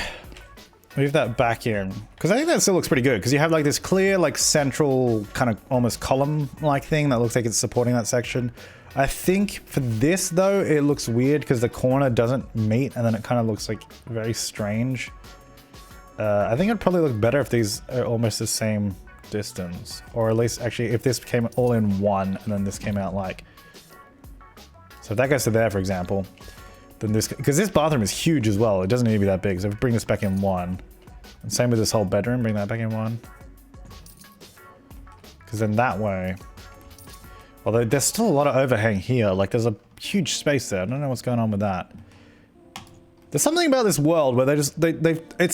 move that back in because I think that still looks pretty good because you have like this clear like central kind of almost column like thing that looks like it's supporting that section. I think for this though it looks weird because the corner doesn't meet and then it kind of looks like very strange. I think it'd probably look better if these are almost the same distance, or at least actually if this came all in 1 and then this came out like, so if that goes to there for example, then this, because this bathroom is huge as well, it doesn't need to be that big, so if we bring this back in 1, and same with this whole bedroom, bring that back in 1, because then that way, although there's still a lot of overhang here, like there's a huge space there. I don't know what's going on with that. There's something about this world where it's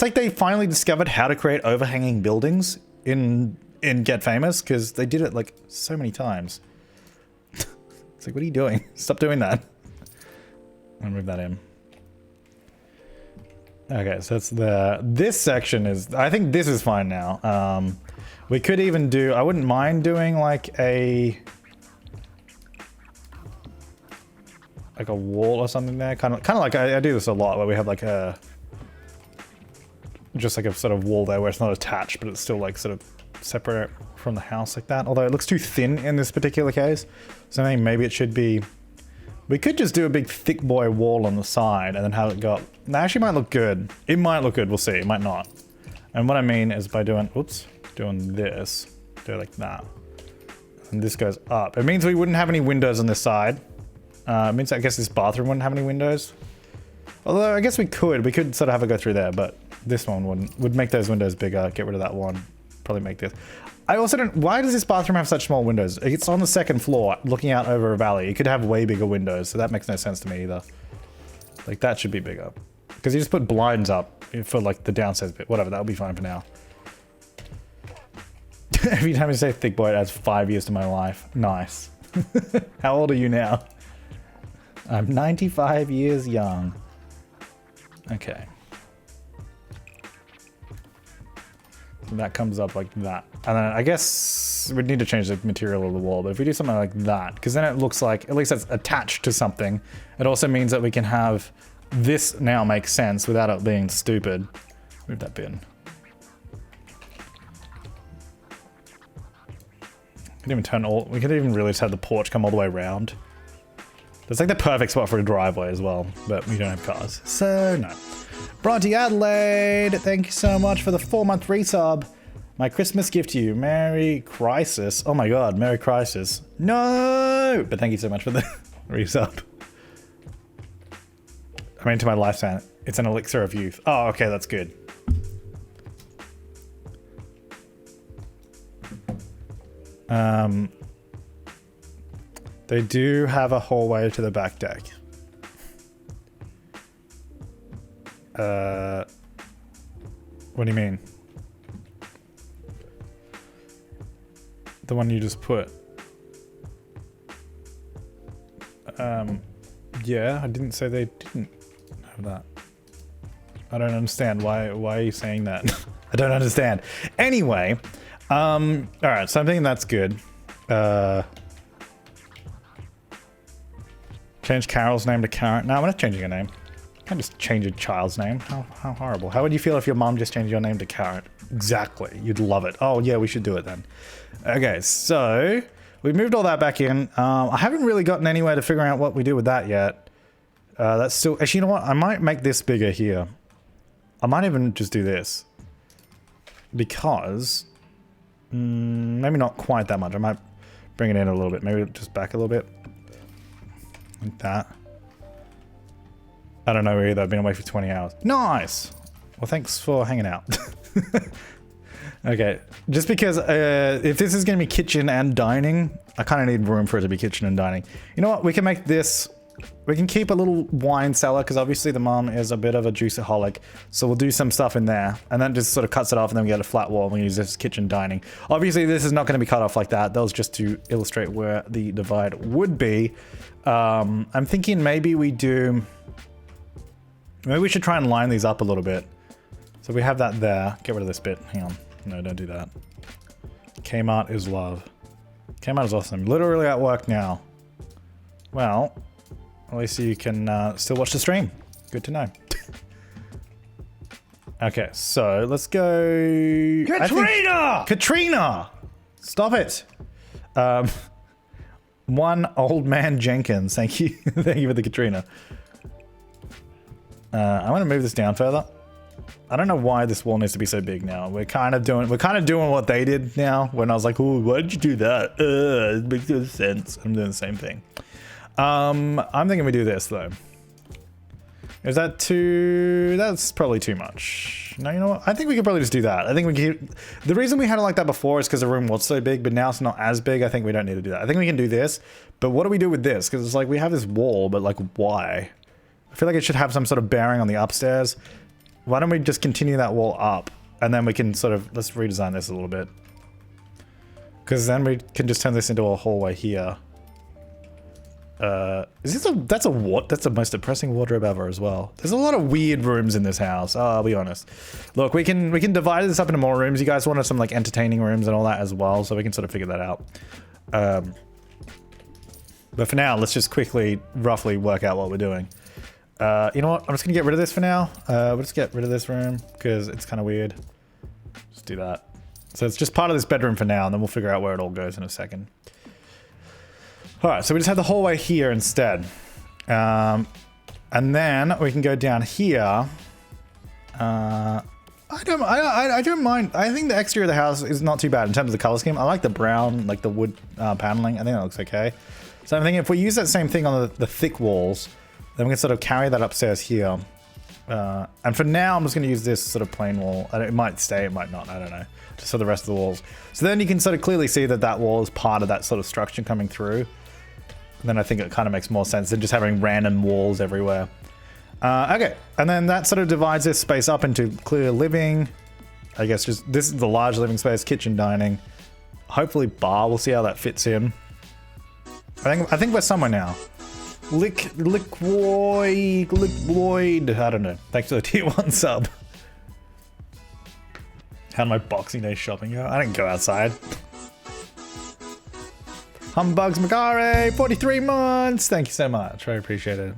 like they finally discovered how to create overhanging buildings in Get Famous, because they did it like so many times. It's like, what are you doing? Stop doing that. I'll move that in. Okay, so it's this section is, I think this is fine now. We could even do, I wouldn't mind doing like a wall or something there. Kind of like I do this a lot where we have like just like a sort of wall there where it's not attached, but it's still like sort of separate from the house like that. Although it looks too thin in this particular case. So I think maybe it should be, we could just do a big thick boy wall on the side and then have it go up. That actually might look good. It might look good, we'll see, it might not. And what I mean is by doing, oops, doing this, do it like that. And this goes up. It means we wouldn't have any windows on this side. It means I guess this bathroom wouldn't have any windows. Although I guess we could sort of have it go through there, but this one wouldn't. Would make those windows bigger, get rid of that one. Probably make this. I also don't, why does this bathroom have such small windows? It's on the 2nd floor, looking out over a valley. It could have way bigger windows, so that makes no sense to me either. Like that should be bigger. Because you just put blinds up for like the downstairs bit. Whatever, that'll be fine for now. Every time you say thick boy, it adds 5 years to my life. Nice. How old are you now? I'm 95 years young. Okay. So that comes up like that. And then I guess we'd need to change the material of the wall, but if we do something like that, because then it looks like, at least it's attached to something. It also means that we can have this now make sense without it being stupid. Move that bin. We can even turn all, we could even really just have the porch come all the way around. That's like the perfect spot for a driveway as well, but we don't have cars, so no. Bronte Adelaide, thank you so much for the 4-month resub. My Christmas gift to you, Merry Crisis. Oh my god, Merry Crisis. No! But thank you so much for the resub. I mean, to my lifespan, it's an elixir of youth. Oh, okay, that's good. They do have a hallway to the back deck. What do you mean? The one you just put. Yeah, I didn't say they didn't have that. I don't understand. Why are you saying that? I don't understand. Anyway, alright, so I'm thinking that's good. Change Carol's name to Karen. No, I'm not changing her name. You can't just change a child's name. How horrible. How would you feel if your mom just changed your name to Karen? Exactly. You'd love it. Oh, yeah, we should do it then. Okay, so we moved all that back in. I haven't really gotten anywhere to figure out what we do with that yet. That's still... Actually, you know what? I might make this bigger here. I might even just do this. Because... maybe not quite that much. I might bring it in a little bit. Maybe just back a little bit. Like that. I don't know either. I've been away for 20 hours. Nice! Well, thanks for hanging out. Okay. Just because if this is going to be kitchen and dining, I kind of need room for it to be kitchen and dining. You know what? We can make this... We can keep a little wine cellar because obviously the mom is a bit of a juiceaholic. So we'll do some stuff in there and then just sort of cuts it off and then we get a flat wall and we use this as kitchen dining. Obviously this is not going to be cut off like that. That was just to illustrate where the divide would be. I'm thinking maybe we do... Maybe we should try and line these up a little bit. So we have that there. Get rid of this bit. Hang on. No, don't do that. Kmart is love. Kmart is awesome. Literally at work now. Well... At least you can still watch the stream. Good to know. Okay, so let's go... Katrina! Katrina! Stop it! One old man Jenkins. Thank you. Thank you for the Katrina. I want to move this down further. I don't know why this wall needs to be so big now. We're kind of doing what they did now. When I was like, oh, why did you do that? It makes no sense. I'm doing the same thing. I'm thinking we do this though. Is that too... That's probably too much. No, you know what? I think we could probably just do that. I think we can... The reason we had it like that before is because the room was so big, but now it's not as big. I think we don't need to do that. I think we can do this, but what do we do with this? Because it's like we have this wall, but like why? I feel like it should have some sort of bearing on the upstairs. Why don't we just continue that wall up and then we can sort of... Let's redesign this a little bit. Because then we can just turn this into a hallway here. Is this that's the most depressing wardrobe ever as well. There's a lot of weird rooms in this house. I'll be honest. Look, we can divide this up into more rooms. You guys wanted some like entertaining rooms and all that as well, so we can sort of figure that out. But for now, let's just quickly, roughly work out what we're doing. You know what? I'm just gonna get rid of this for now. We'll just get rid of this room because it's kind of weird. Just do that. So it's just part of this bedroom for now, and then we'll figure out where it all goes in a second. Alright, so we just have the hallway here instead. And then we can go down here. I don't mind. I think the exterior of the house is not too bad in terms of the color scheme. I like the brown, like the wood paneling. I think that looks okay. So I'm thinking if we use that same thing on the thick walls, then we can sort of carry that upstairs here. And for now, I'm just going to use this sort of plain wall. It might stay, it might not, I don't know. Just for the rest of the walls. So then you can sort of clearly see that that wall is part of that sort of structure coming through. Then I think it kind of makes more sense than just having random walls everywhere. Okay, and then that sort of divides this space up into clear living. I guess just this is the large living space, kitchen, dining. Hopefully bar. We'll see how that fits in. I think we're somewhere now. Liquid. I don't know. Thanks for the tier 1 sub. How did my Boxing Day shopping go? I didn't go outside. Humbugs Magare, 43 months. Thank you so much. I appreciate it.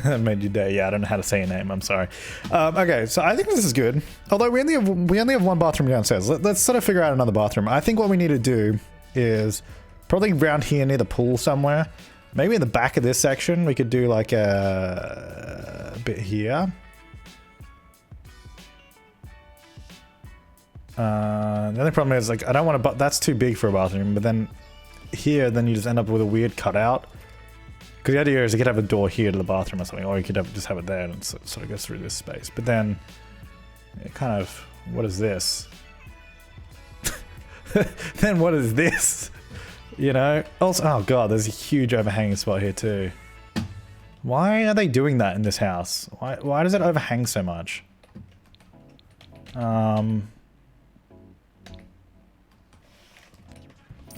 That made your day. Yeah, I don't know how to say your name. I'm sorry. Okay, so I think this is good. Although we only have one bathroom downstairs. Let's sort of figure out another bathroom. I think what we need to do is probably around here near the pool somewhere. Maybe in the back of this section we could do like a bit here. The only problem is like I don't want to. That's too big for a bathroom. But then here, then you just end up with a weird cutout. Because the idea is you could have a door here to the bathroom or something, or you could just have it there and it sort of goes through this space. But then, it kind of, what is this? Then what is this? You know? Also, oh god, there's a huge overhanging spot here too. Why are they doing that in this house? Why does it overhang so much?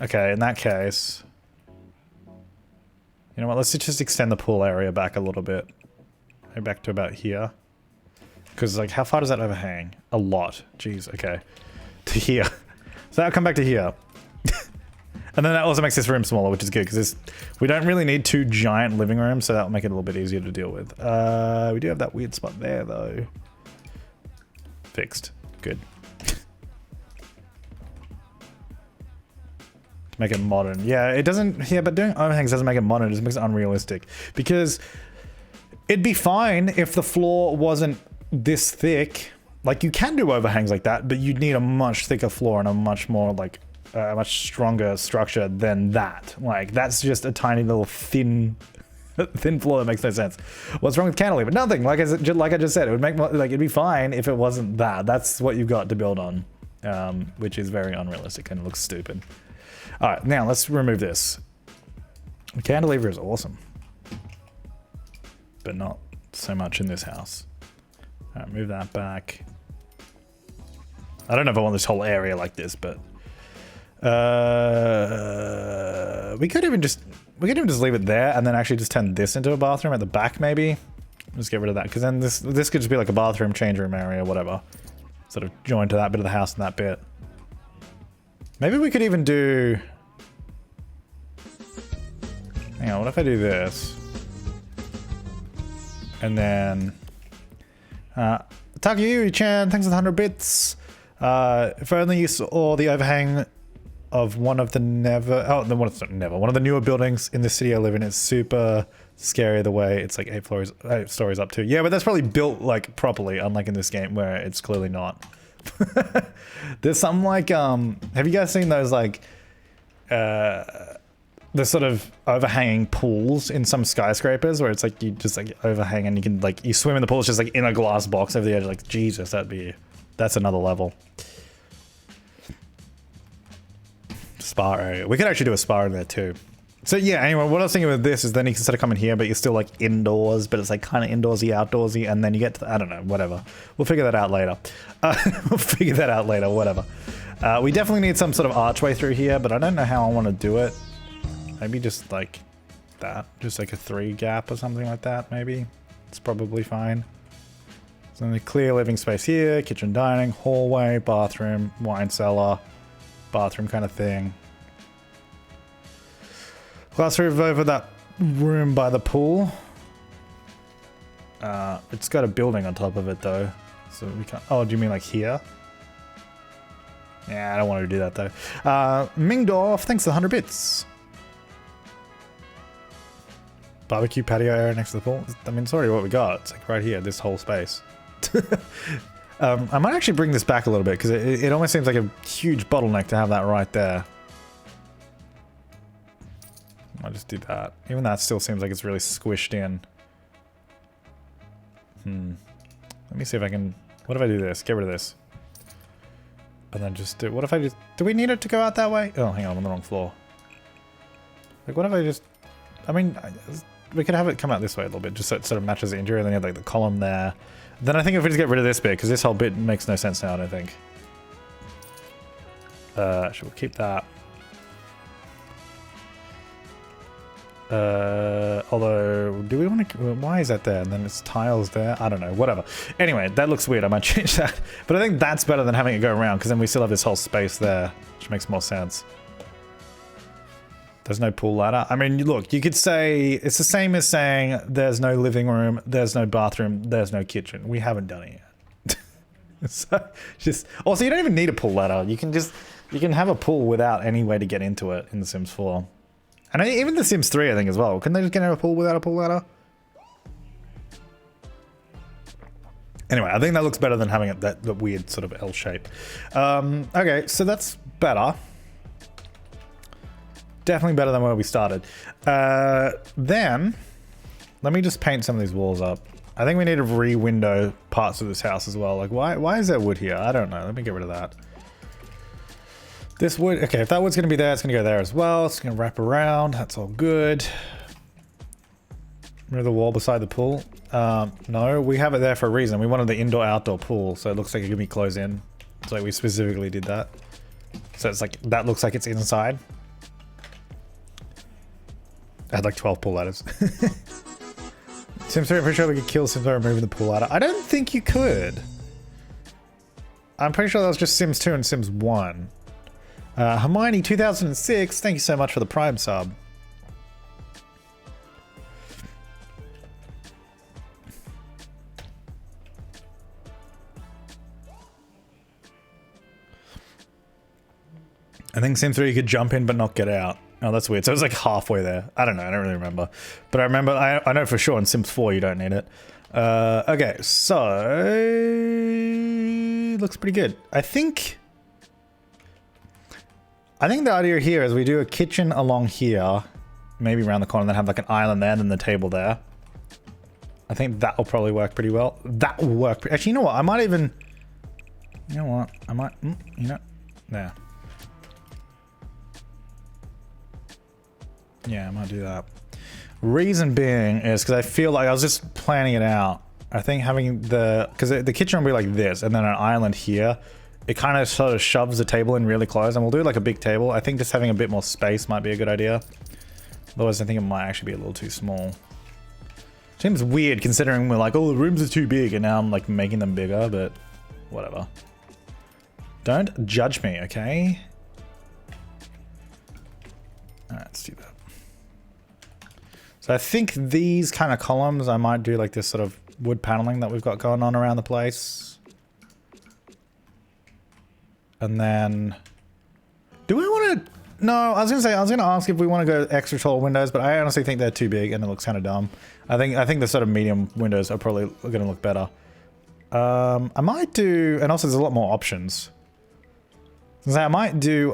Okay, in that case... You know what, let's just extend the pool area back a little bit. Maybe back to about here. Because, like, how far does that overhang? A lot. Jeez, okay. To here. So that'll come back to here. And then that also makes this room smaller, which is good, because we don't really need 2 giant living rooms, so that'll make it a little bit easier to deal with. We do have that weird spot there, though. Fixed. Good. Make it modern. Yeah, it doesn't... Yeah, but doing overhangs doesn't make it modern. It just makes it unrealistic. Because it'd be fine if the floor wasn't this thick. Like, you can do overhangs like that, but you'd need a much thicker floor and a much more, like... a much stronger structure than that. Like, that's just a tiny little thin floor that makes no sense. What's wrong with cantilever? Nothing. Like I just said, it would make... Like, it'd be fine if it wasn't that. That's what you've got to build on. Which is very unrealistic and looks stupid. Alright, now let's remove this. The cantilever is awesome. But not so much in this house. Alright, move that back. I don't know if I want this whole area like this, but... we could even just leave it there and then actually just turn this into a bathroom at the back, maybe. Just get rid of that, because then this could just be like a bathroom, change room area, whatever. Sort of join to that bit of the house and that bit. Maybe we could even do... Hang on, what if I do this? And then... Takayuri-chan, thanks for the 100 bits. If only you saw the overhang of one of the one of the newer buildings in the city I live in. It's super scary the way it's like 8 stories up too. Yeah, but that's probably built like properly, unlike in this game where it's clearly not. There's some like have you guys seen those like the sort of overhanging pools in some skyscrapers where it's like you just like overhang and you can like you swim in the pool, it's just like in a glass box over the edge. Like Jesus, that's another level. Spa area. We could actually do a spa in there too. So yeah, anyway, what I was thinking with this is then you can sort of come in here, but you're still like indoors, but it's like kind of indoorsy, outdoorsy, and then you get to I don't know, whatever. We'll figure that out later. Whatever. We definitely need some sort of archway through here, but I don't know how I want to do it. Maybe just like that. Just like a 3 gap or something like that, maybe. It's probably fine. So then the clear living space here, kitchen, dining, hallway, bathroom, wine cellar, bathroom kind of thing. Glass roof over that room by the pool. It's got a building on top of it though, so we can't. Oh, do you mean like here? Yeah, I don't want to do that though. Mingdorf, thanks for the 100 bits. Barbecue patio area next to the pool. I mean, it's already what we got. It's like right here, this whole space. I might actually bring this back a little bit because it almost seems like a huge bottleneck to have that right there. I'll just do that. Even that still seems like it's really squished in. Let me see if I can... What if I do this? Get rid of this. And then just do... What if I just... Do we need it to go out that way? Oh, hang on, I'm on the wrong floor. Like, what if I just... I mean, we could have it come out this way a little bit, just so it sort of matches the interior, and then you have, like, the column there. Then I think if we just get rid of this bit, because this whole bit makes no sense now, I don't think. Should we keep that? Although, do we want to... Why is that there? And then it's tiles there? I don't know. Whatever. Anyway, that looks weird. I might change that. But I think that's better than having it go around, because then we still have this whole space there, which makes more sense. There's no pool ladder. I mean, look, you could say... It's the same as saying there's no living room, there's no bathroom, there's no kitchen. We haven't done it yet. So, just... Also, you don't even need a pool ladder. You can just... You can have a pool without any way to get into it in The Sims 4. And even The Sims 3, I think, as well. Couldn't they just get in a pool without a pool ladder? Anyway, I think that looks better than having it that weird sort of L shape. Okay, so that's better. Definitely better than where we started. Then, let me just paint some of these walls up. I think we need to re-window parts of this house as well. Like, why is there wood here? I don't know. Let me get rid of that. This wood, okay, if that wood's going to be there, it's going to go there as well. It's going to wrap around. That's all good. Remember the wall beside the pool? No, we have it there for a reason. We wanted the indoor-outdoor pool, so it looks like it can be closed in. It's like we specifically did that. So it's like, that looks like it's inside. I had like 12 pool ladders. Sims 3, I'm pretty sure we could kill Sims by removing the pool ladder. I don't think you could. I'm pretty sure that was just Sims 2 and Sims 1. Hermione 2006, thank you so much for the Prime sub. I think Sims 3 you could jump in but not get out. Oh, that's weird. So it was like halfway there. I don't know. I don't really remember. But I remember, I know for sure in Sims 4 you don't need it. Okay, so... Looks pretty good. I think the idea here is we do a kitchen along here, maybe around the corner, and then have like an island there and then the table there. I think that will probably work pretty well. That will work. Actually, you know what? I might even... You know what? I might... You know... There. Yeah, I might do that. Reason being is because I feel like I was just planning it out. I think having the... Because the kitchen will be like this, and then an island here. It kind of sort of shoves the table in really close, and we'll do like a big table. I think just having a bit more space might be a good idea. Otherwise, I think it might actually be a little too small. Seems weird considering we're like, oh, the rooms are too big, and now I'm like making them bigger, but whatever. Don't judge me, okay? Alright, let's do that. So I think these kind of columns, I might do like this sort of wood paneling that we've got going on around the place. And then, do we want to, no, I was going to ask if we want to go extra tall windows, but I honestly think they're too big and it looks kind of dumb. I think the sort of medium windows are probably going to look better. I might do, and also there's a lot more options. So I might do,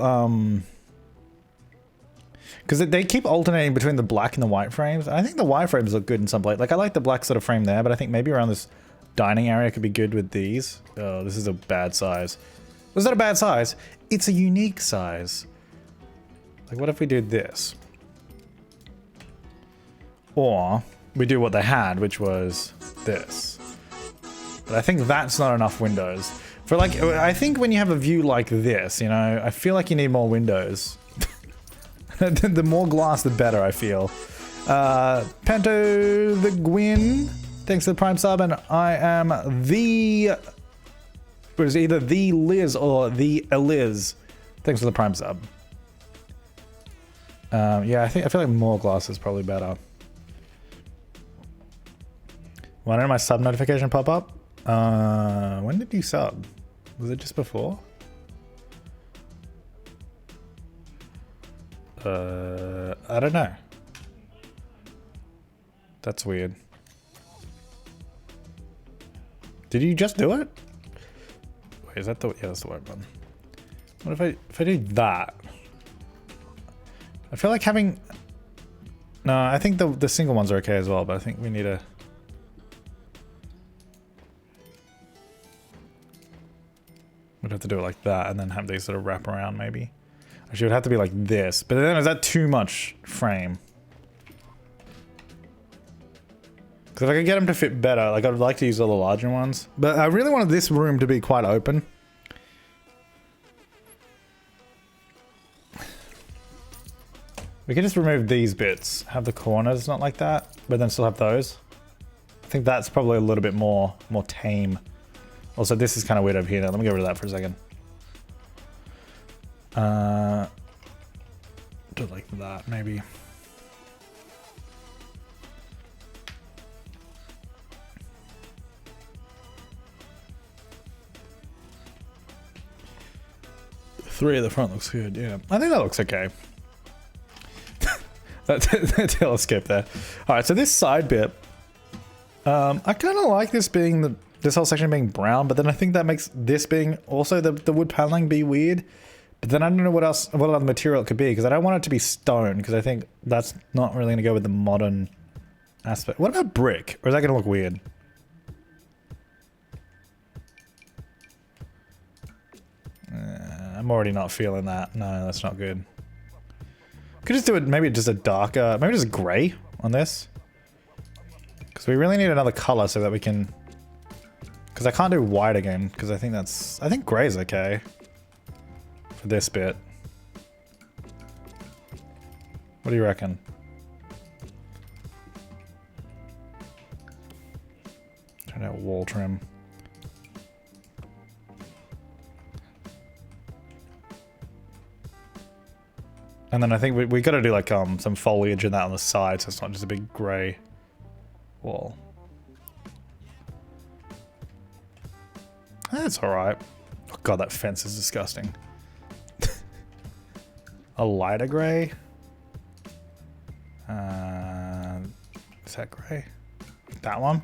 because they keep alternating between the black and the white frames. I think the white frames look good in some place. Like I like the black sort of frame there, but I think maybe around this dining area could be good with these. Oh, this is a bad size. Was that a bad size? It's a unique size. Like, what if we did this? Or we do what they had, which was this. But I think that's not enough windows. For like, I think when you have a view like this, you know, I feel like you need more windows. The more glass, the better, I feel. Panto the Gwyn, thanks for the Prime sub, and I am the... It was either the Liz or the Eliz. Thanks for the Prime sub. Yeah, I feel like more glass is probably better. Why didn't my sub notification pop up? When did you sub? Was it just before? I don't know. That's weird. Did you just do it? Wait, is that the... Yeah, that's the right one. What if I do that? I feel like having... No, I think the single ones are okay as well, but I think we need a... We'd have to do it like that and then have these sort of wrap around maybe. Actually, it would have to be like this. But then is that too much frame? Because if I could get them to fit better, like I'd like to use all the larger ones. But I really wanted this room to be quite open. We can just remove these bits. Have the corners not like that, but then still have those. I think that's probably a little bit more tame. Also, this is kind of weird over here now. Let me get rid of that for a second. Do it like that, maybe. Three at the front looks good, yeah. I think that looks okay. that telescope there. Alright, so this side bit, I kind of like this being this whole section being brown, but then I think that makes this being also the wood paneling be weird. But then I don't know what other material it could be, because I don't want it to be stone, because I think that's not really going to go with the modern aspect. What about brick? Or is that going to look weird? I'm already not feeling that. No, that's not good. Could just do it, maybe just a darker, maybe just grey on this. Because we really need another color so that we can... Because I can't do white again, because I think grey is okay. For this bit. What do you reckon? Turn out wall trim. And then I think we got to do like some foliage in that on the side, so it's not just a big grey wall. That's alright. Oh god, that fence is disgusting. A lighter grey? Is that grey? That one?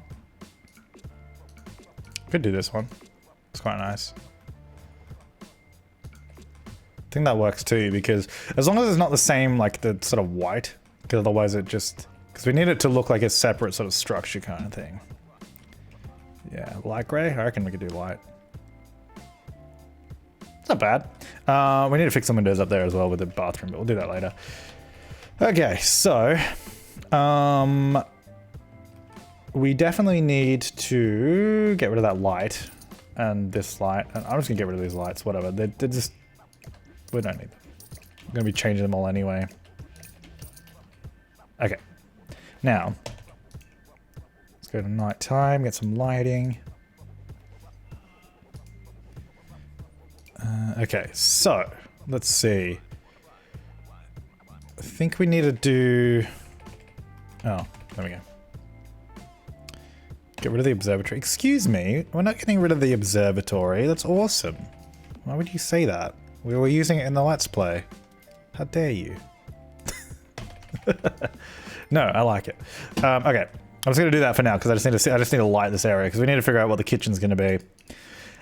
Could do this one. It's quite nice. I think that works too, because as long as it's not the same, like the sort of white, because otherwise it just... Because we need it to look like a separate sort of structure kind of thing. Yeah, light grey? I reckon we could do light. It's not bad. We need to fix some windows up there as well with the bathroom, but we'll do that later. Okay, so... we definitely need to get rid of that light and this light. And I'm just going to get rid of these lights, whatever. They're just... We don't need them. I'm going to be changing them all anyway. Okay. Now, let's go to night time, get some lighting. Okay, so, let's see. I think we need to do... Oh, there we go. Get rid of the observatory. Excuse me, we're not getting rid of the observatory. That's awesome. Why would you say that? We were using it in the Let's Play. How dare you? No, I like it. Okay, I'm just gonna do that for now because I just need to light this area because we need to figure out what the kitchen's gonna be.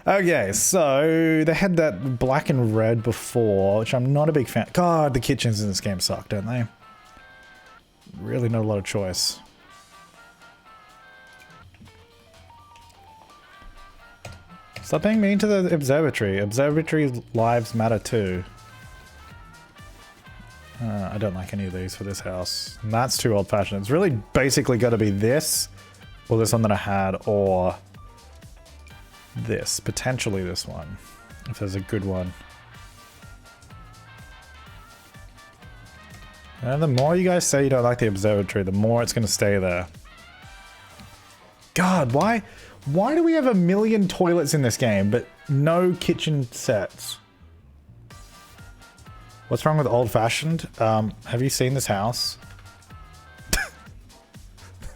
Okay, so they had that black and red before, which I'm not a big fan. God, the kitchens in this game suck, don't they? Really not a lot of choice. Stop being mean to the observatory. Observatory lives matter too. I don't like any of these for this house. And that's too old-fashioned. It's really basically got to be this, or this one that I had, or this. Potentially this one, if there's a good one. And the more you guys say you don't like the observatory, the more it's going to stay there. God, why do we have a million toilets in this game, but no kitchen sets? What's wrong with old-fashioned? Have you seen this house?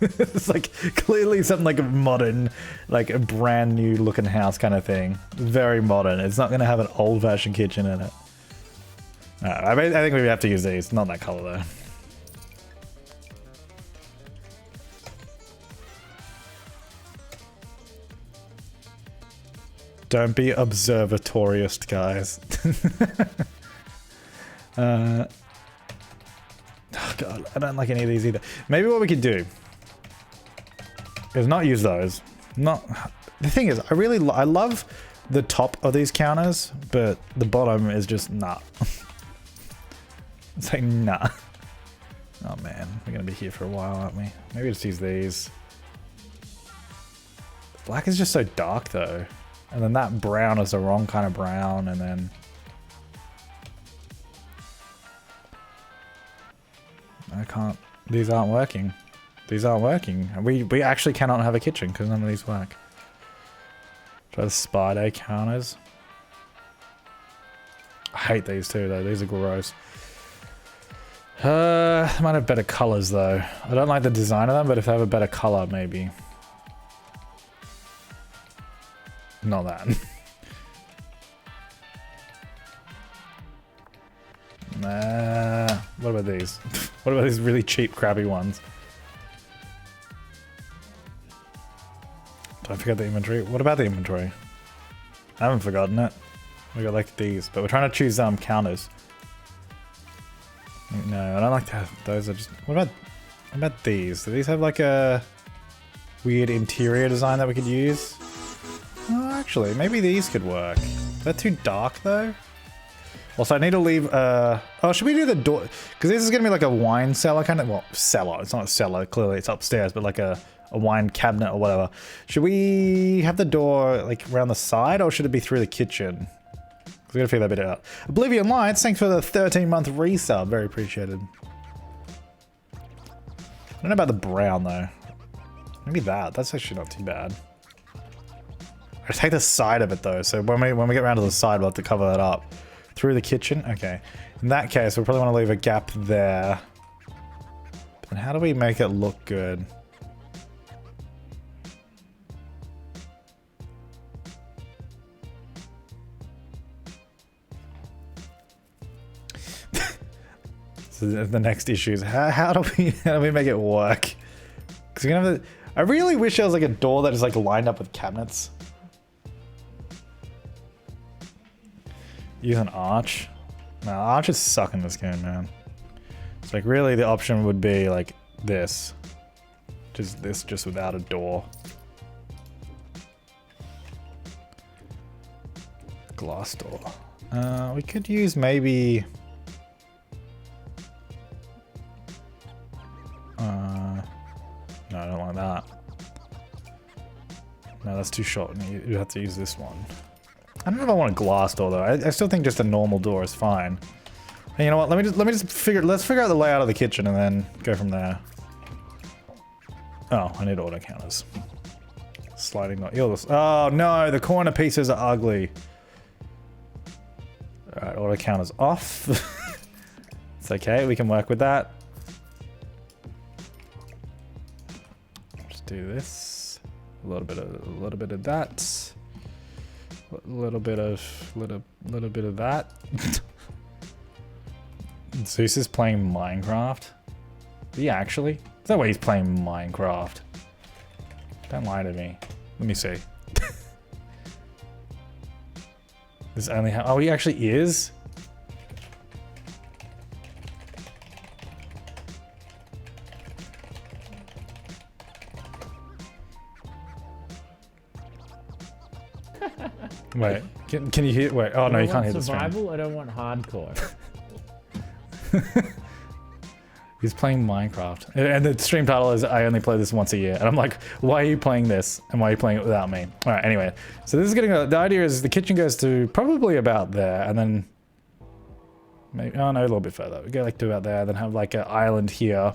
It's like clearly something like a modern, like a brand new looking house kind of thing. Very modern. It's not going to have an old-fashioned kitchen in it. I think we have to use these. Not that color though. Don't be observatoriist, guys. Oh god, I don't like any of these either. Maybe what we could do is not use those. The thing is, I love the top of these counters, but the bottom is just nah. It's like nah. Oh man, we're gonna be here for a while, aren't we? Maybe just use these. Black is just so dark though. And then that brown is the wrong kind of brown, and then... I can't... These aren't working. These aren't working. We actually cannot have a kitchen because none of these work. Try the spider counters. I hate these too though, these are gross. They might have better colors though. I don't like the design of them, but if they have a better color maybe. Not that. Nah. What about these? What about these really cheap, crappy ones? Don't forget the inventory. What about the inventory? I haven't forgotten it. We got like these, but we're trying to choose counters. No, I don't like that. Those are just. What about these? Do these have like a weird interior design that we could use? Oh, actually, maybe these could work. Is that too dark though? Also, I need to leave. Oh, should we do the door? Because this is gonna be like a wine cellar kind of. Well, cellar. It's not a cellar. Clearly, it's upstairs, but like a wine cabinet or whatever. Should we have the door like around the side, or should it be through the kitchen? We gotta figure that bit out. Oblivion Lights, thanks for the 13-month resub. Very appreciated. I don't know about the brown though. Maybe that. That's actually not too bad. I take the side of it though, so when we get around to the side, we'll have to cover that up. Through the kitchen? Okay. In that case, we'll probably want to leave a gap there. And how do we make it look good? So the next issue is how do we make it work? Because we're gonna have I really wish there was like a door that is like lined up with cabinets. Use an arch. No, arches suck in this game, man. It's like really the option would be like this. Just this, just without a door. Glass door. We could use maybe... no, I don't like that. No, that's too short. You have to use this one. I don't know if I want a glass door though. I still think just a normal door is fine. Hey, you know what? Let me just figure. Let's figure out the layout of the kitchen and then go from there. Oh, I need auto counters. Sliding door. Oh no, the corner pieces are ugly. All right, auto counters off. It's okay. We can work with that. Just do this. A little bit of that. A little bit of that. Zeus is playing Minecraft. Yeah, actually, is that why he's playing Minecraft? Don't lie to me. Let me see. This only oh, he actually is. Wait, can you hear? Wait, oh no, you can't hear the stream. Survival? I don't want hardcore. He's playing Minecraft, and the stream title is "I only play this once a year," and I'm like, "Why are you playing this? And why are you playing it without me?" All right, anyway, so this is getting the idea is the kitchen goes to probably about there, and then maybe oh no, a little bit further. We go like to about there, then have like an island here.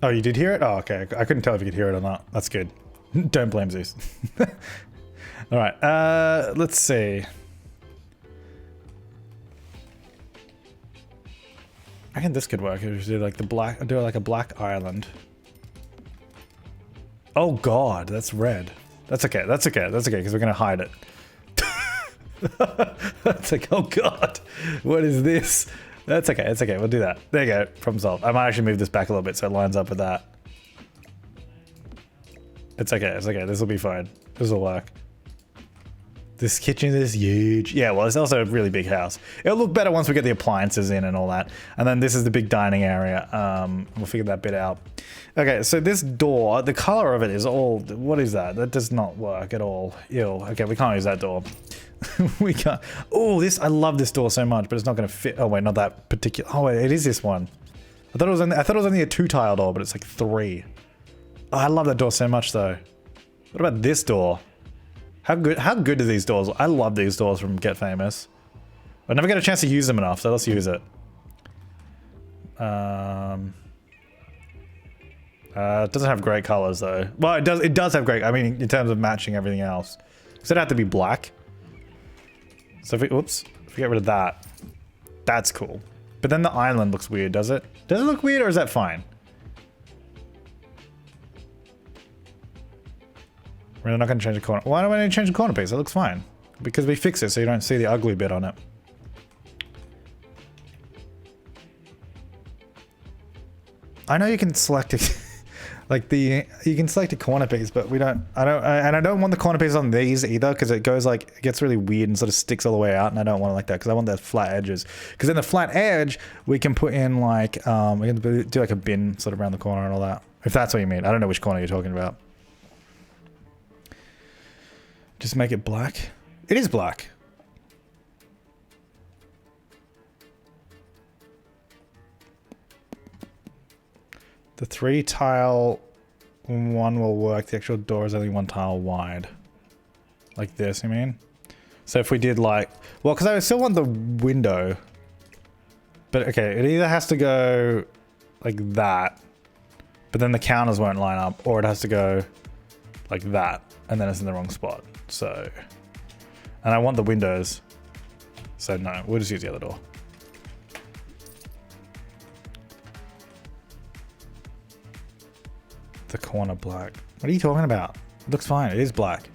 Oh, you did hear it? Oh, okay. I couldn't tell if you could hear it or not. That's good. Don't blame Zeus. All right. Let's see. I reckon this could work. If we do like the black, do like a black island. Oh God, that's red. That's okay. That's okay. That's okay because we're gonna hide it. It's like, oh God, what is this? That's okay, it's okay, we'll do that. There you go, problem solved. I might actually move this back a little bit so it lines up with that. It's okay, this will be fine. This will work. This kitchen is huge. Yeah, well, it's also a really big house. It'll look better once we get the appliances in and all that. And then this is the big dining area. We'll figure that bit out. Okay, so this door, the color of it is all... What is that? That does not work at all. Ew. Okay, we can't use that door. We can't... Oh, this... I love this door so much, but it's not going to fit... Oh, wait, not that particular... Oh, wait, it is this one. I thought it was only a 2-tile door, but it's like 3. Oh, I love that door so much, though. What about this door? How good are these doors? I love these doors from Get Famous. I never get a chance to use them enough, so let's use it. It doesn't have great colors though. Well, it does have great, I mean, in terms of matching everything else. So it'd have to be black. So if we, oops, if we get rid of that, that's cool. But then the island looks weird, does it? Does it look weird or is that fine? We're not going to change the corner. Why do I need to change the corner piece? It looks fine. Because we fix it so you don't see the ugly bit on it. I know you can select it. Like you can select a corner piece, but I don't want the corner piece on these either because it goes like, it gets really weird and sort of sticks all the way out and I don't want it like that because I want the flat edges. Because in the flat edge, we can put in like, we can do like a bin sort of around the corner and all that. If that's what you mean. I don't know which corner you're talking about. Just make it black. It is black. The 3-tile one will work. The actual door is only 1 tile wide. Like this, you mean? So if we did like... Well, because I still want the window. But okay, it either has to go like that. But then the counters won't line up. Or it has to go like that. And then it's in the wrong spot. So, and I want the windows. So no, we'll just use the other door. The corner black. What are you talking about? It looks fine. It is black.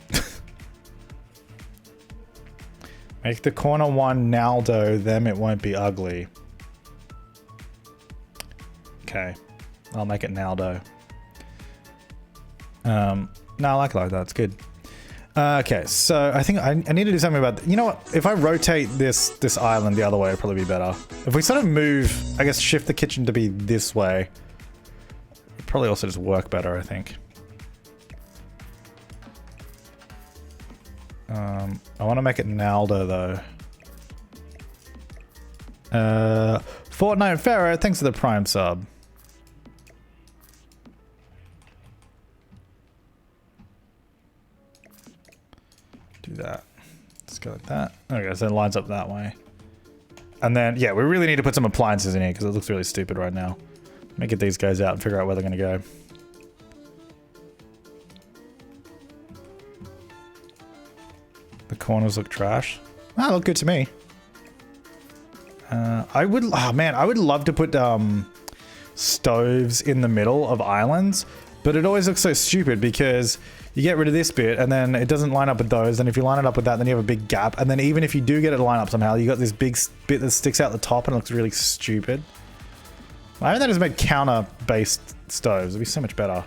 Make the corner one Naldo, then it won't be ugly. Okay. I'll make it Naldo. No, I like it like that. It's good. Okay, so I think I need to do something about... You know what? If I rotate this island the other way, it'd probably be better. If we sort of move, I guess shift the kitchen to be this way, it'd probably also just work better, I think. I want to make it Naldo, though. Fortnite Pharaoh, thanks for the Prime sub. Do that. Let's go like that. Okay, so it lines up that way. And then, yeah, we really need to put some appliances in here because it looks really stupid right now. Let me get these guys out and figure out where they're going to go. The corners look trash. Ah, look good to me. I would love to put stoves in the middle of islands, but it always looks so stupid because you get rid of this bit and then it doesn't line up with those, and if you line it up with that, then you have a big gap, and then even if you do get it to line up somehow, you got this big bit that sticks out the top and it looks really stupid. I think that just made counter-based stoves. It'd be so much better.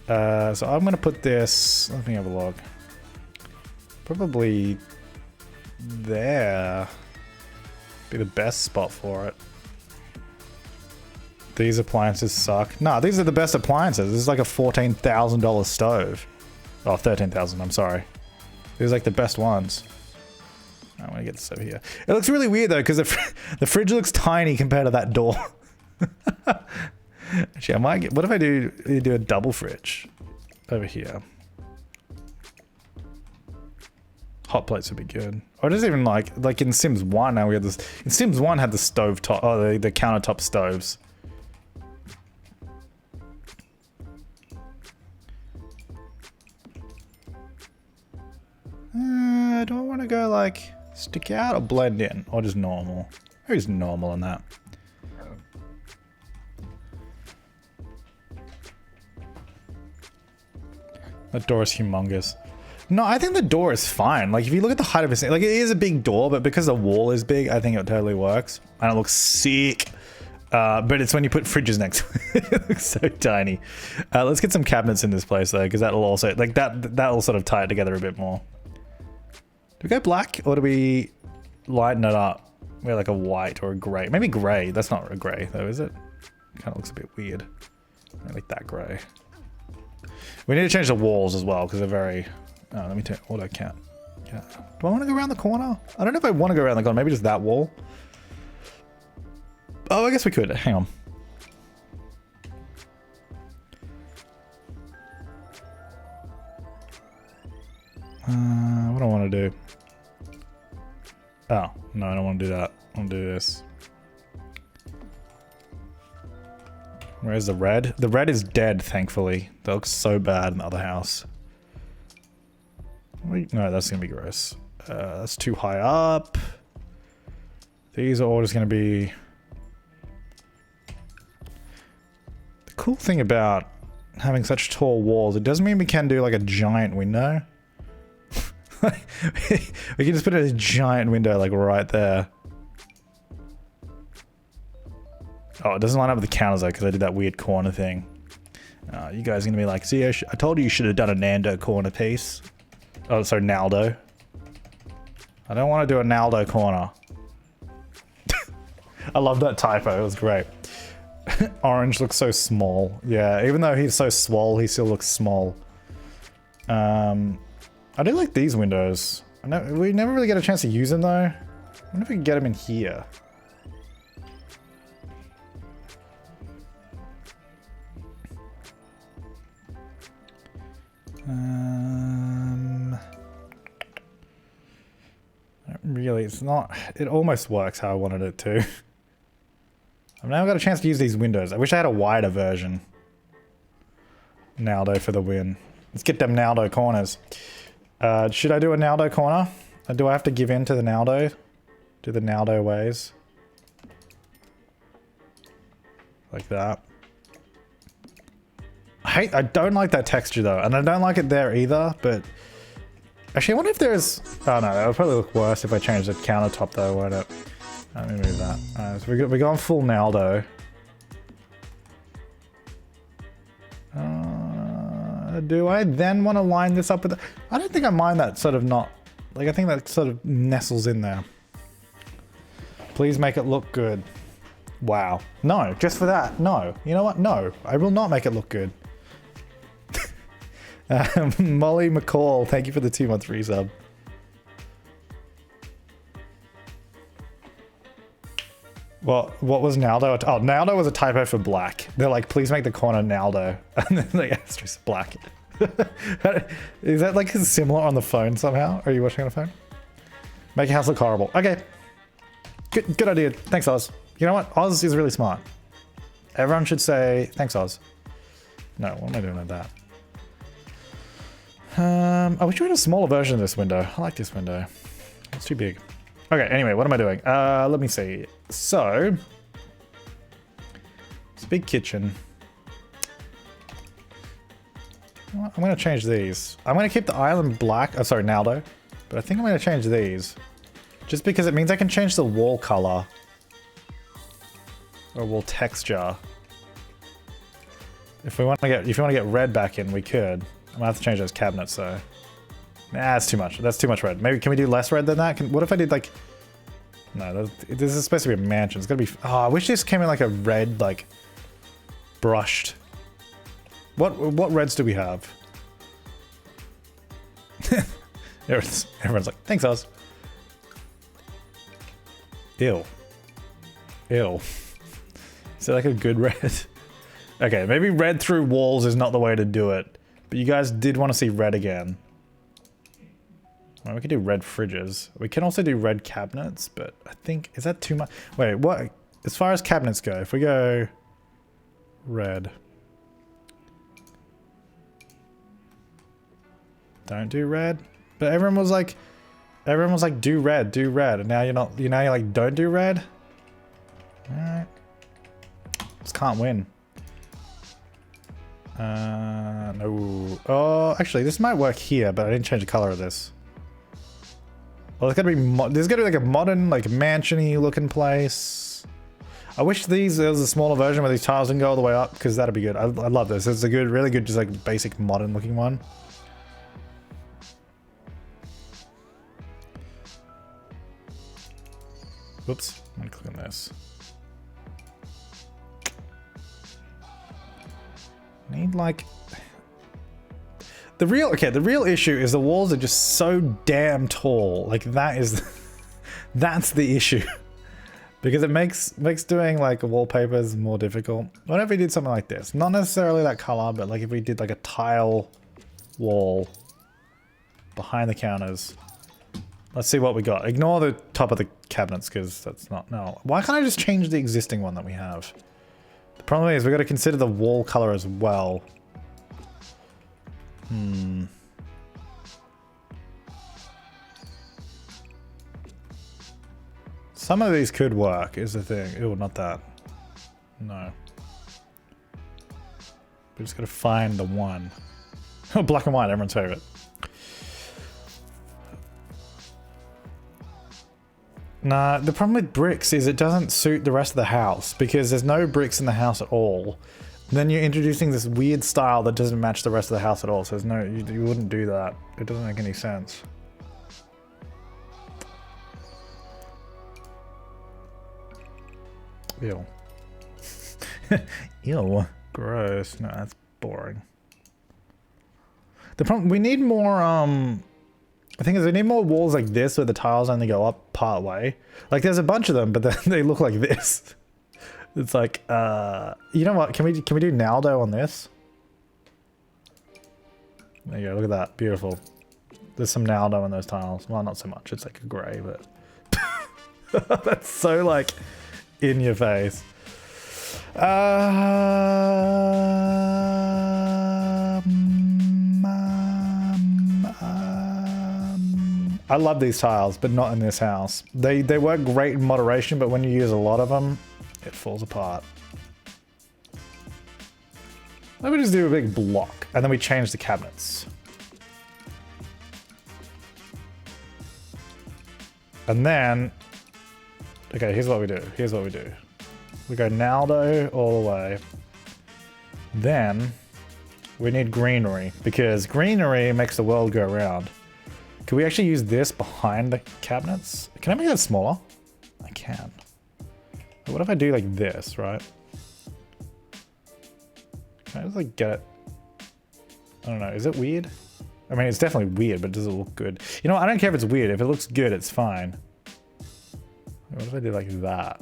So I'm going to put this... Let me have a look. Probably there. Be the best spot for it. These appliances suck. No, these are the best appliances. This is like a $14,000 stove. Oh, 13,000, I'm sorry. These are like the best ones. I'm gonna get this over here. It looks really weird though, because the fridge looks tiny compared to that door. Actually, I might get... What if I do a double fridge over here? Hot plates would be good. Or just even like in Sims 1 now we had this... In Sims 1 had the stove top... Oh, the countertop stoves. Do I want to go like stick out or blend in? Or just normal? Who's normal in that? That door is humongous. No, I think the door is fine. Like, if you look at the height of it, like, it is a big door, but because the wall is big, I think it totally works. And it looks sick. But it's when you put fridges next to it. It looks so tiny. Let's get some cabinets in this place, though, because that'll also, like, that'll sort of tie it together a bit more. Do we go black or do we lighten it up? We're like a white or a grey. Maybe grey. That's not a grey though, is it? Kind of looks a bit weird. I like that grey. We need to change the walls as well because they're very... Oh, let me take auto count. Yeah. Do I want to go around the corner? I don't know if I want to go around the corner. Maybe just that wall. Oh, I guess we could. Hang on. What do I want to do? Oh, no, I don't want to do that. I want to do this. Where's the red? The red is dead, thankfully. That looks so bad in the other house. Wait, no, that's going to be gross. That's too high up. These are all just going to be... The cool thing about having such tall walls, it doesn't mean we can do like a giant window. We can just put a giant window like right there. Oh, it doesn't line up with the counters though because I did that weird corner thing. You guys are going to be like, see, I told you should have done a Nando corner piece. Oh, sorry, Naldo. I don't want to do a Naldo corner. I love that typo. It was great. Orange looks so small. Yeah, even though he's so swole, he still looks small. I do like these windows. We never really get a chance to use them though. I wonder if we can get them in here. Really, it's not... It almost works how I wanted it to. I've now got a chance to use these windows. I wish I had a wider version. Naldo for the win. Let's get them Naldo corners. Should I do a Naldo corner? Do I have to give in to the Naldo? Do the Naldo ways? Like that. I don't like that texture though, and I don't like it there either, but... Actually, I wonder if there's... Oh no, that would probably look worse if I changed the countertop though, won't it? Let me move that. So we're going full Naldo. Do I then want to line this up with... I don't think I mind that sort of not... Like, I think that sort of nestles in there. Please make it look good. Wow. No, just for that. No. You know what? No. I will not make it look good. Molly McCall, thank you for the 2-month resub. What was Naldo? Oh, Naldo was a typo for black. They're like, please make the corner Naldo. And then they asterisk black. Is that like similar on the phone somehow? Are you watching on a phone? Make your house look horrible. Okay. Good idea. Thanks, Oz. You know what? Oz is really smart. Everyone should say, thanks, Oz. No, what am I doing with that? I wish we had a smaller version of this window. I like this window. It's too big. Okay, anyway, what am I doing? Let me see. So, it's a big kitchen. I'm going to change these. I'm going to keep the island black. Oh, sorry, Naldo. But I think I'm going to change these. Just because it means I can change the wall color. Or wall texture. If you want to get red back in, we could. I'm gonna have to change those cabinets, so... Nah, that's too much. That's too much red. Maybe, can we do less red than that? What if I did, like... No, this is supposed to be a mansion. It's gotta be... Oh, I wish this came in, like, a red, like... brushed. What reds do we have? Everyone's like, thanks, Oz. Ew. Ew. Is that, like, a good red? Okay, maybe red through walls is not the way to do it. But you guys did want to see red again. Well, we could do red fridges. We can also do red cabinets, but I think... Is that too much? Wait, what? As far as cabinets go, if we go... Red. Don't do red? But everyone was like, do red, do red. And now you're not... You're like, don't do red? Alright. Just can't win. No. Oh, actually, this might work here, but I didn't change the color of this. Well, there's gotta be there's gotta be like a modern, like mansion-y looking place. I wish there was a smaller version where these tiles didn't go all the way up, because that'd be good. I love this. It's a good, really good, just like basic modern looking one. Whoops, I'm gonna click on this. Need like the real issue is the walls are just so damn tall. Like that's the issue. Because it makes doing like wallpapers more difficult. What if we did something like this? Not necessarily that color, but like if we did like a tile wall behind the counters. Let's see what we got. Ignore the top of the cabinets because that's not, no. Why can't I just change the existing one that we have? The problem is we've got to consider the wall color as well. Some of these could work, is the thing. Ew, not that. No. We just gotta find the one. Black and white, everyone's favorite. Nah, the problem with bricks is it doesn't suit the rest of the house because there's no bricks in the house at all. Then you're introducing this weird style that doesn't match the rest of the house at all. So there's no, you wouldn't do that. It doesn't make any sense. Ew. Ew. Gross. No, that's boring. The problem, we need more, the thing is we need more walls like this where the tiles only go up part way. Like there's a bunch of them, but then they look like this. It's like, you know what? Can we do Naldo on this? There you go. Look at that. Beautiful. There's some Naldo in those tiles. Well, not so much. It's like a gray, but that's so like in your face. I love these tiles, but not in this house. They work great in moderation, but when you use a lot of them, it falls apart. Let me just do a big block, and then we change the cabinets. And then, okay, here's what we do. Here's what we do. We go Naldo all the way. Then we need greenery, because greenery makes the world go round. Can we actually use this behind the cabinets? Can I make that smaller? I can. But what if I do like this, right? Can I just like get it? I don't know. Is it weird? I mean, it's definitely weird, but does it look good? You know, I don't care if it's weird. If it looks good, it's fine. What if I do like that?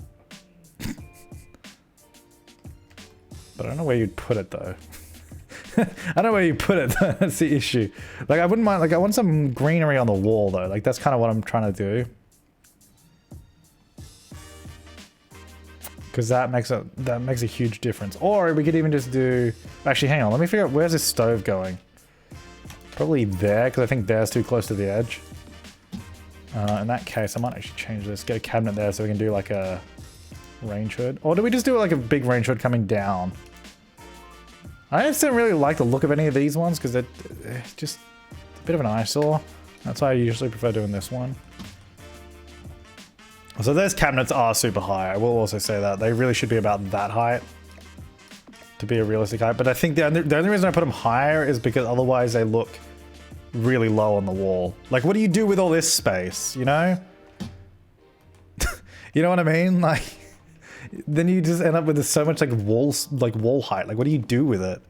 But I don't know where you'd put it though. I don't know where you put it. That's the issue. Like I wouldn't mind, like I want some greenery on the wall though. Like that's kind of what I'm trying to do. Because that makes a huge difference. Or we could even just do, actually hang on, let me figure out where's this stove going. Probably there, because I think there's too close to the edge. In that case, I might actually change this, get a cabinet there so we can do like a range hood. Or do we just do like a big range hood coming down? I just don't really like the look of any of these ones because they're just a bit of an eyesore. That's why I usually prefer doing this one. So those cabinets are super high. I will also say that. They really should be about that height to be a realistic height. But I think the only reason I put them higher is because otherwise they look really low on the wall. Like, what do you do with all this space, you know? You know what I mean? Like, then you just end up with so much like wall height. Like, what do you do with it?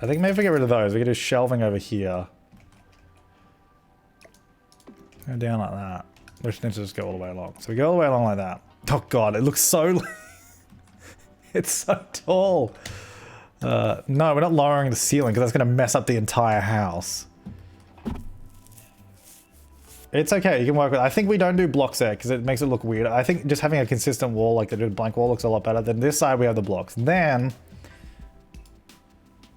I think maybe if we get rid of those, we could do shelving over here. Go down like that. Which needs to just go all the way along. So we go all the way along like that. Oh god, it looks so... It's so tall. No, we're not lowering the ceiling because that's going to mess up the entire house. It's okay, you can work with it. I think we don't do blocks there because it makes it look weird. I think just having a consistent wall like the blank wall looks a lot better. Then this side we have the blocks. Then...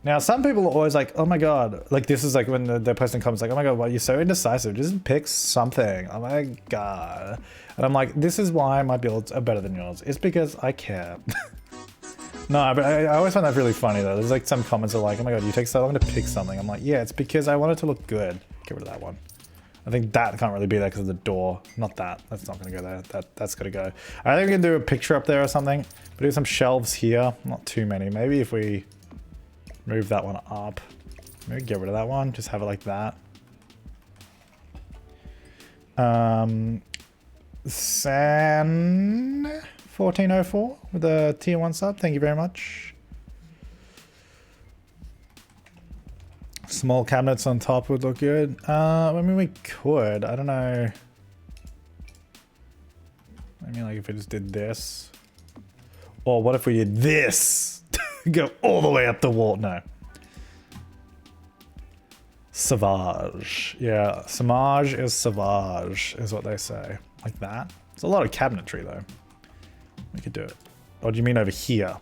Now, some people are always like, oh my god, like this is like when the person comes like, oh my god, why are you so indecisive? Just pick something. Oh my god. And I'm like, this is why my builds are better than yours. It's because I care. No, but I always find that really funny though. There's like some comments are like, oh my god, you take so long to pick something. I'm like, yeah, it's because I want it to look good. Get rid of that one. I think that can't really be there because of the door. Not that. That's not going to go there. That's got to go. I think we can do a picture up there or something. But do some shelves here. Not too many. Maybe if we move that one up. Maybe get rid of that one. Just have it like that. San 1404 with a tier 1 sub. Thank you very much. Small cabinets on top would look good. I mean, we could. I don't know. I mean, like if we just did this. Or what if we did this? Go all the way up the wall. No. Savage. Yeah, Samaj is Savage, is what they say. Like that. It's a lot of cabinetry, though. We could do it. Or do you mean over here?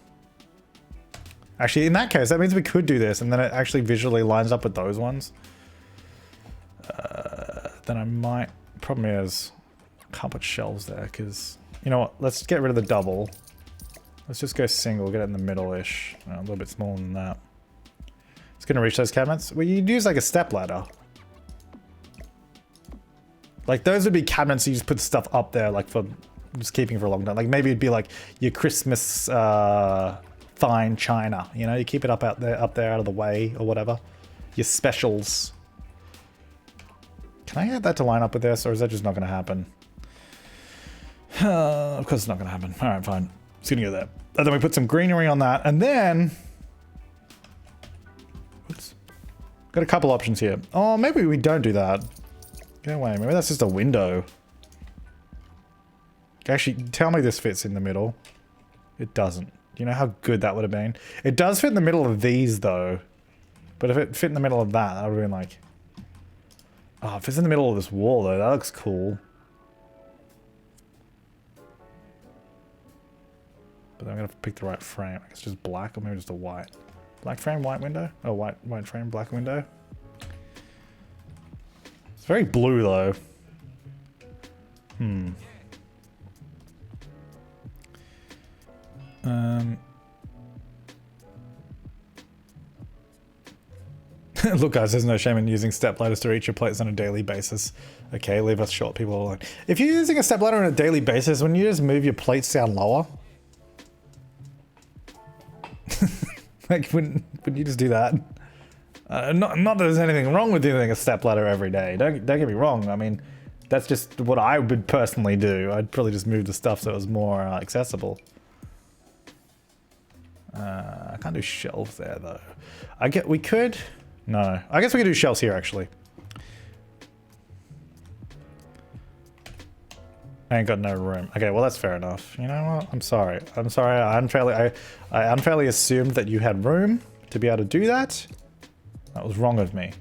Actually, in that case, that means we could do this, and then it actually visually lines up with those ones. Then I might... Problem is, I can't put shelves there, because... You know what? Let's get rid of the double. Let's just go single, get it in the middle-ish. A little bit smaller than that. It's going to reach those cabinets. Well, you'd use like a step ladder. Like those would be cabinets you just put stuff up there, like for just keeping for a long time. Like maybe it'd be like your Christmas fine china, you know, you keep it up out there out of the way or whatever. Your specials. Can I get that to line up with this, or is that just not going to happen? Of course it's not going to happen. All right, fine. It's going to go there. And then we put some greenery on that, and then... Oops. Got a couple options here. Oh, maybe we don't do that. Go away. Maybe that's just a window. Actually, tell me this fits in the middle. It doesn't. Do you know how good that would have been? It does fit in the middle of these, though. But if it fit in the middle of that, that would have been like... Oh, if it's in the middle of this wall, though, that looks cool. But I'm going to pick the right frame. I guess just black, or maybe just a white. Black frame, white window? Oh, white frame, black window. It's very blue, though. Look, guys, there's no shame in using step ladders to reach your plates on a daily basis. Okay, leave us short people alone. If you're using a step ladder on a daily basis, wouldn't you just move your plates down lower? Like, wouldn't you just do that? Not that there's anything wrong with using a step ladder every day. Don't get me wrong. I mean, that's just what I would personally do. I'd probably just move the stuff so it was more accessible. I can't do shelves there though. We could. No, I guess we could do shelves here actually. I ain't got no room. Okay, well that's fair enough. You know what? I'm sorry. I unfairly assumed that you had room to be able to do that. That was wrong of me.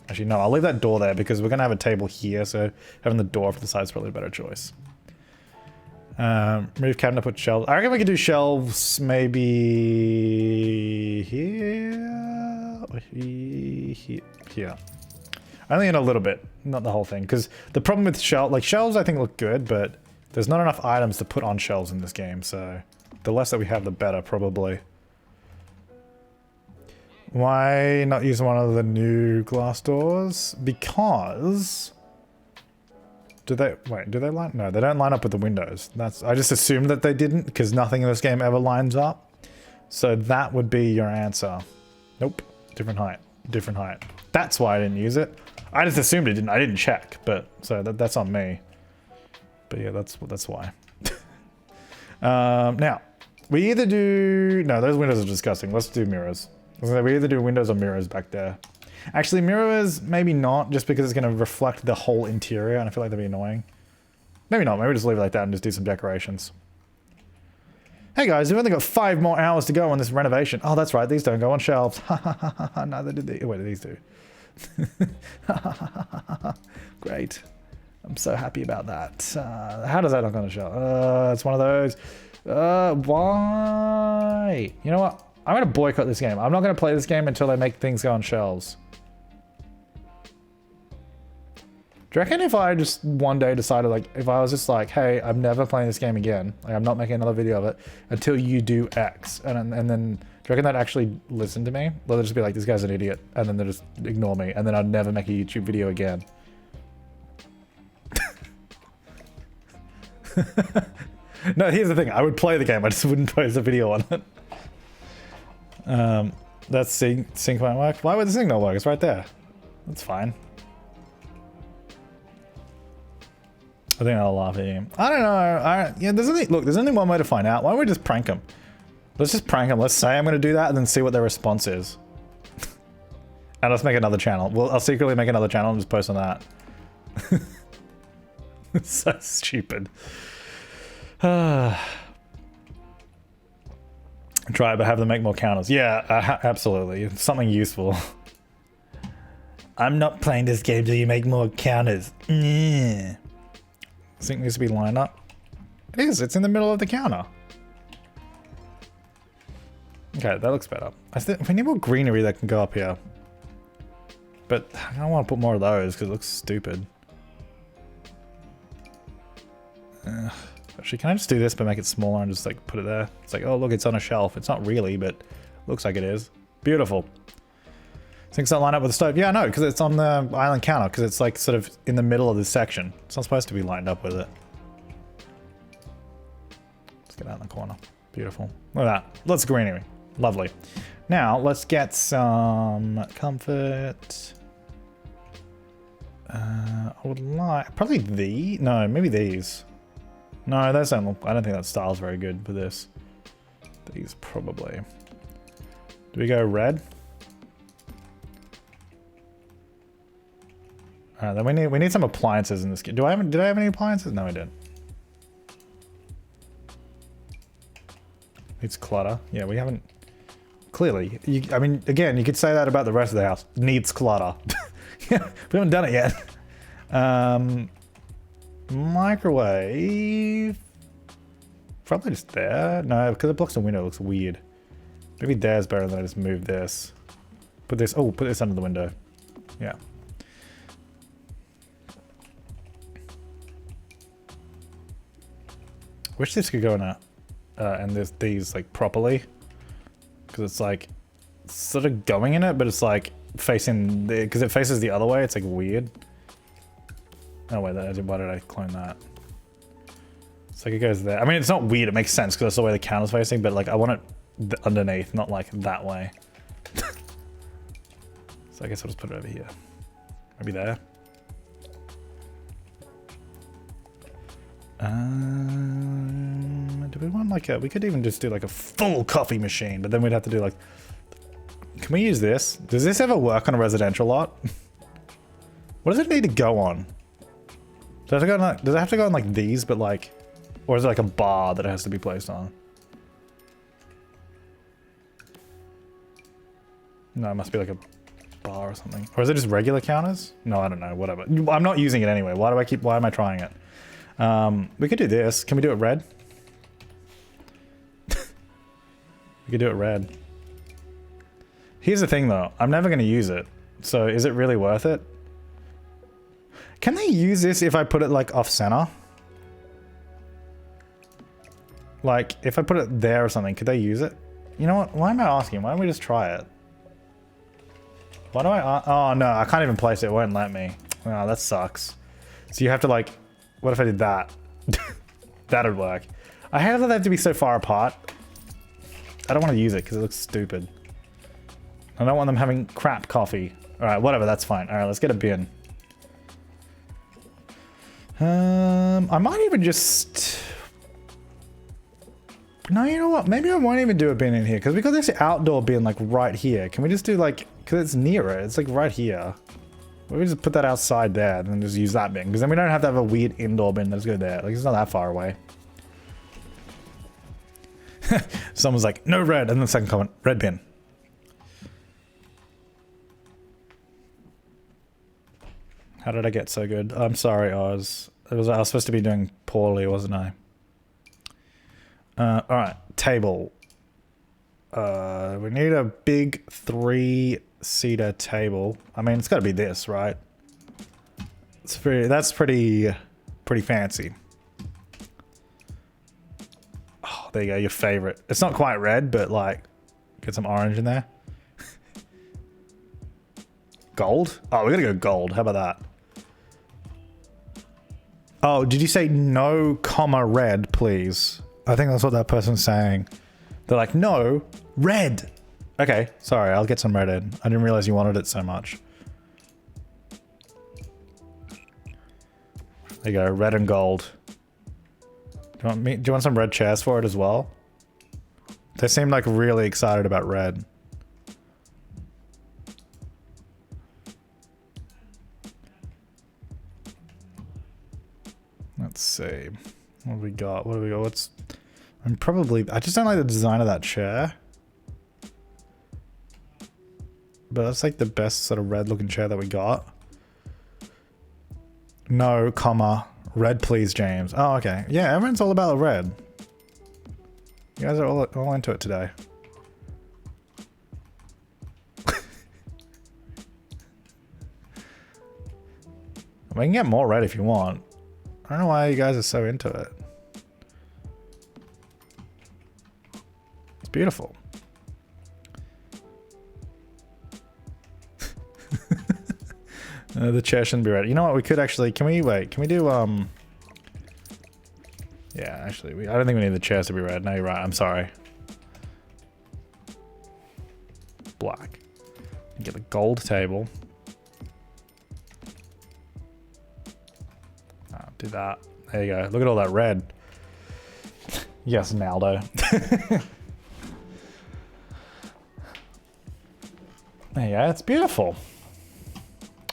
Actually, no, I'll leave that door there because we're gonna have a table here, so having the door off the side is probably a better choice. Move cabinet, put shelves. I reckon we could do shelves maybe here or here. Only in a little bit, not the whole thing. Because the problem with shelves I think look good, but there's not enough items to put on shelves in this game, so the less that we have, the better, probably. Why not use one of the new glass doors? Because... Do they line? No, they don't line up with the windows. I just assumed that they didn't, because nothing in this game ever lines up. So that would be your answer. Nope. Different height. Different height. That's why I didn't use it. I just assumed it didn't. I didn't check, but so that's on me. But yeah, that's why. Now, we either do... No, those windows are disgusting. Let's do mirrors. We either do windows or mirrors back there. Actually, mirrors, maybe not, just because it's going to reflect the whole interior, and I feel like that'd be annoying. Maybe not. Maybe just leave it like that and just do some decorations. Hey guys, we've only got 5 more hours to go on this renovation. Oh, that's right. These don't go on shelves. Neither did these. Wait, these do. Great. I'm so happy about that. How does that not go on a shelf? It's one of those. Why? You know what? I'm going to boycott this game. I'm not going to play this game until they make things go on shelves. Do you reckon if I just one day decided, like, if I was just like, hey, I'm never playing this game again, like, I'm not making another video of it until you do X, and then, do you reckon they'd actually listen to me? They'll just be like, this guy's an idiot, and then they'll just ignore me, and then I'd never make a YouTube video again. No, here's the thing. I would play the game. I just wouldn't post a video on it. That sync won't work. Why would the sync not work? It's right there. That's fine. I think I'll laugh at you. I don't know. Yeah, there's only one way to find out. Why don't we just prank them? Let's just prank them. Let's say I'm going to do that and then see what their response is. And let's make another channel. I'll secretly make another channel and just post on that. It's so stupid. Try it, but have them make more counters. Yeah, absolutely. It's something useful. I'm not playing this game till you make more counters. This thing needs to be lined up. It is. It's in the middle of the counter. Okay, that looks better. We need more greenery that can go up here. But I don't want to put more of those because it looks stupid. Actually, can I just do this but make it smaller and just like put it there? It's like, oh look, it's on a shelf. It's not really, but looks like it is. Beautiful. Things don't line up with the stove. Yeah, no, because it's on the island counter because it's like sort of in the middle of this section. It's not supposed to be lined up with it. Let's get out in the corner. Beautiful. Look at that. Lots of greenery. Lovely. Now, let's get some comfort. I would like... Probably no, maybe these. No, those don't look... I don't think that style's very good for this. These probably. Do we go red? Alright, then we need some appliances in this game. Did I have any appliances? No, I didn't. Needs clutter. Yeah, we haven't... Clearly. I mean, again, you could say that about the rest of the house. Needs clutter. Yeah, we haven't done it yet. Microwave. Probably just there. No, because it blocks the window. It looks weird. Maybe there's better than I just move this. Put this... Oh, put this under the window. Yeah. Wish this could go in a... and there's these like properly. Because it's like sort of going in it, but it's like facing the... Because it faces the other way. It's like weird. Oh wait, why did I clone that? It's like it goes there. I mean, it's not weird. It makes sense because that's the way the counter's facing. But like I want it underneath, not like that way. So I guess I'll just put it over here. Maybe there. Do we want like a... We could even just do like a full coffee machine, but then we'd have to do like... Can we use this? Does this ever work on a residential lot? What does it need to go on? Does it have to go on like these, but like... Or is it like a bar that it has to be placed on? No, it must be like a bar or something. Or is it just regular counters? No, I don't know. Whatever. I'm not using it anyway. Why am I trying it? We could do this. Can we do it red? We could do it red. Here's the thing though. I'm never going to use it. So is it really worth it? Can they use this if I put it like off center? Like if I put it there or something, could they use it? You know what? Why am I asking? Why don't we just try it? Why do I... Oh no, I can't even place it. It won't let me. Oh, that sucks. So you have to like... What if I did that? That'd work. I hate that they have to be so far apart. I don't want to use it because it looks stupid. I don't want them having crap coffee. Alright, whatever, that's fine. Alright, let's get a bin. I might even just... No, you know what? Maybe I won't even do a bin in here because we got this outdoor bin like right here. Can we just do like... Because it's nearer. It's like right here. We just put that outside there and then just use that bin. Because then we don't have to have a weird indoor bin that's go there. Like, it's not that far away. Someone's like, no red. And then the second comment, red bin. How did I get so good? I'm sorry, Oz. I was supposed to be doing poorly, wasn't I? Alright, table. We need a big 3-seater table. I mean, it's got to be this, right? That's pretty fancy. Oh, there you go, your favorite. It's not quite red, but like, get some orange in there. Gold? Oh, we gotta go gold. How about that? Oh, did you say no comma red, please? I think that's what that person's saying. They're like, no, red. Okay, sorry, I'll get some red in. I didn't realize you wanted it so much. There you go, red and gold. Do you want some red chairs for it as well? They seem like really excited about red. Let's see. What have we got? What do we got? What's... I'm probably... I just don't like the design of that chair. But that's like the best sort of red looking chair that we got. No, comma. Red please, James. Oh, okay. Yeah, everyone's all about red. You guys are all into it today. We can get more red if you want. I don't know why you guys are so into it. It's beautiful. The chair shouldn't be red. You know what? We could actually... Can we wait? Can we do... Yeah, actually, I don't think we need the chairs to be red. No, you're right. I'm sorry. Black. Get the gold table. Do that. There you go. Look at all that red. Yes, Naldo. There you go. It's beautiful.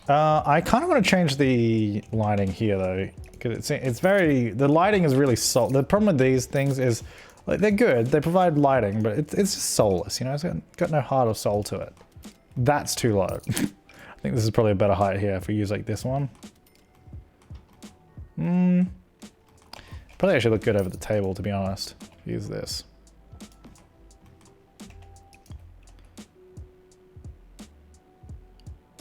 I kind of want to change the lighting here though, because it's very... The lighting is really the problem with these things is like they're good. They provide lighting, but it's just soulless. You know, it's got no heart or soul to it. That's too low. I think this is probably a better height here if we use like this one. Probably actually look good over the table, to be honest. Use this.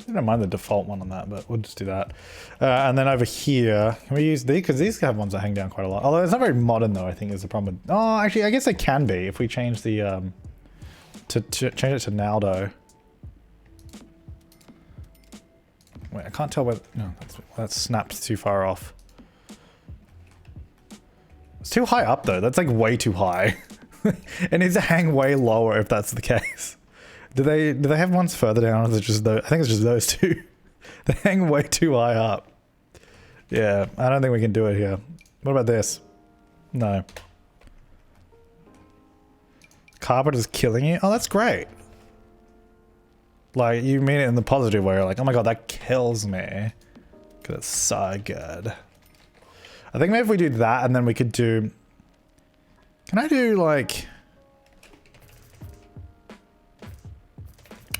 I don't mind the default one on that, but we'll just do that. And then over here, can we use these? Because these have ones that hang down quite a lot. Although it's not very modern though, I think is the problem. Oh, actually, I guess it can be if we change the change it to Naldo. Wait, I can't tell whether... No, that's snapped too far off. It's too high up though. That's like way too high. It needs to hang way lower if that's the case. Do they have ones further down? Or is it just those? I think it's just those two. They hang way too high up. Yeah, I don't think we can do it here. What about this? No. Carpet is killing you? Oh, that's great. Like, you mean it in the positive way. You're like, oh my god, that kills me. Because it's so good. I think maybe if we do that and then we could do... Can I do like...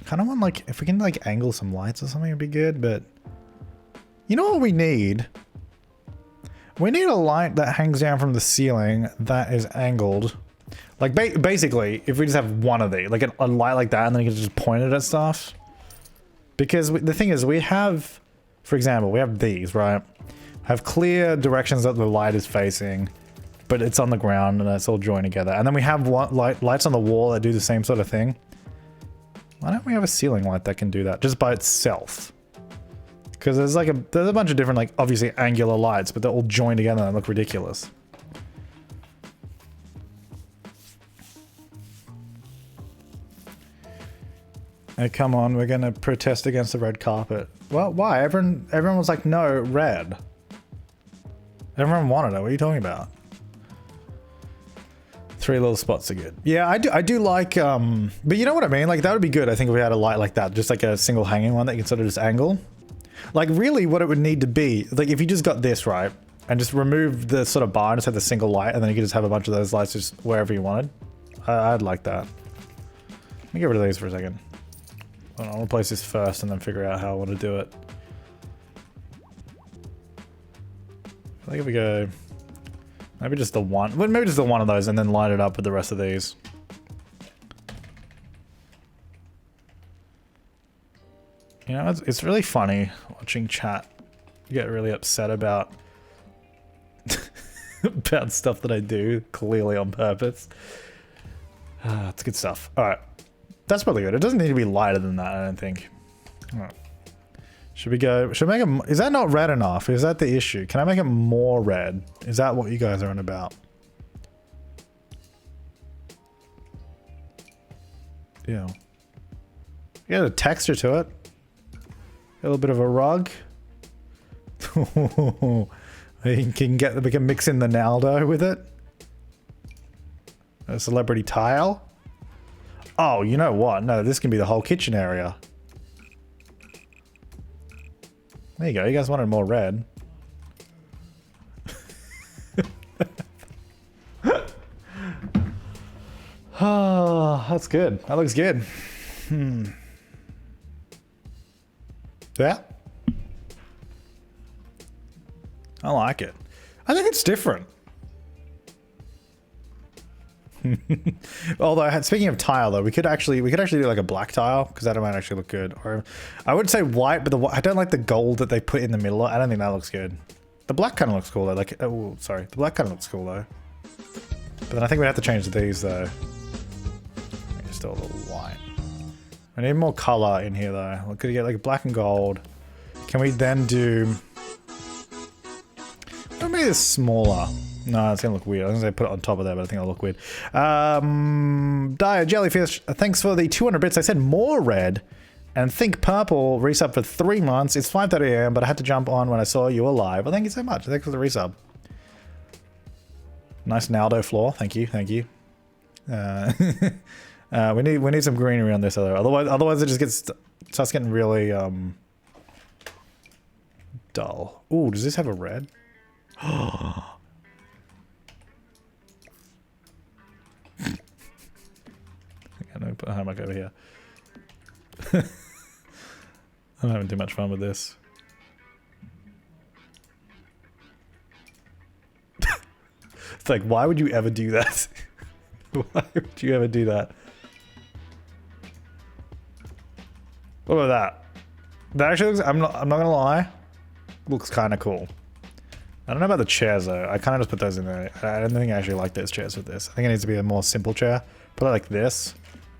Kind of want like... If we can like angle some lights or something it'd be good, but... You know what we need? We need a light that hangs down from the ceiling that is angled. Like basically, if we just have one of these, like a light like that and then you can just point it at stuff. Because the thing is, we have... For example, we have these, right? Have clear directions that the light is facing, but it's on the ground and it's all joined together. And then we have lights on the wall that do the same sort of thing. Why don't we have a ceiling light that can do that just by itself? Because there's a bunch of different, like, obviously angular lights, but they're all joined together and look ridiculous. Hey, come on, we're gonna protest against the red carpet. Well, why? Everyone was like, no, red. Everyone wanted it. What are you talking about? 3 little spots are good. Yeah, I do like, but you know what I mean? Like, that would be good, I think, if we had a light like that. Just like a single hanging one that you can sort of just angle. Like, really, what it would need to be, like, if you just got this, right? And just remove the sort of bar and just have the single light, and then you could just have a bunch of those lights just wherever you wanted. I'd like that. Let me get rid of these for a second. I'll replace this first and then figure out how I want to do it. I think if we go... Maybe just the one... Well, maybe just the one of those and then line it up with the rest of these. You know, it's really funny watching chat get really upset about... about stuff that I do, clearly on purpose. It's good stuff. Alright. That's probably good. It doesn't need to be lighter than that, I don't think. Right. Should we go... Should I make it... Is that not red enough? Is that the issue? Can I make it more red? Is that what you guys are on about? Yeah. Get a texture to it. A little bit of a rug. We can mix in the Naldo with it. A celebrity tile. Oh, you know what? No, this can be the whole kitchen area. There you go. You guys wanted more red. Oh, that's good. That looks good. Yeah. I like it. I think it's different. Although, speaking of tile, though, we could actually do like a black tile because that might actually look good. Or I would say white, but I don't like the gold that they put in the middle. I don't think that looks good. The black kind of looks cool though. Like, oh, sorry, the black kind of looks cool though. But then I think we have to change these though. Just do a little white. I need more color in here though. We could get like black and gold. Can we then do? Maybe it's smaller. No, it's gonna look weird. I was gonna say put it on top of there, but I think it'll look weird. Dire Jellyfish, thanks for the 200 bits. I said more red. And Think Purple resub for 3 months. It's 5:30 AM, but I had to jump on when I saw you were live. Well, thank you so much. Thanks for the resub. Nice Naldo floor. Thank you. Thank you. We need some greenery on this other. Otherwise it just starts getting really dull. Ooh, does this have a red? I'm gonna put a hammock over here. I'm having too much fun with this. It's like, why would you ever do that? Why would you ever do that? What about that? That actually looks, I'm not gonna lie, looks kind of cool. I don't know about the chairs though. I kind of just put those in there. I don't think I actually like those chairs with this. I think it needs to be a more simple chair. Probably like this.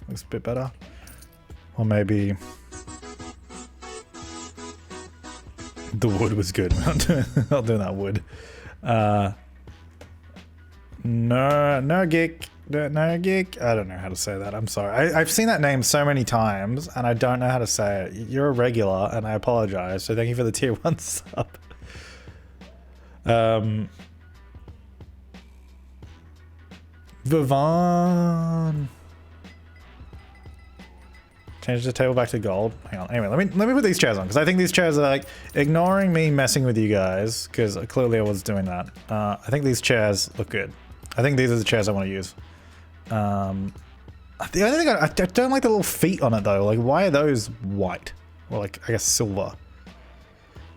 Looks a bit better. Or maybe the wood was good. Not doing that wood. No geek. No geek. I don't know how to say that. I'm sorry. I've seen that name so many times and I don't know how to say it. You're a regular and I apologize. So thank you for the tier 1 sub. Vivon. Change the table back to gold. Hang on. Anyway, let me put these chairs on because I think these chairs are like ignoring me messing with you guys because clearly I was doing that. I think these chairs look good. I think these are the chairs I want to use. The only thing I don't like the little feet on it though. Like, why are those white or like I guess silver?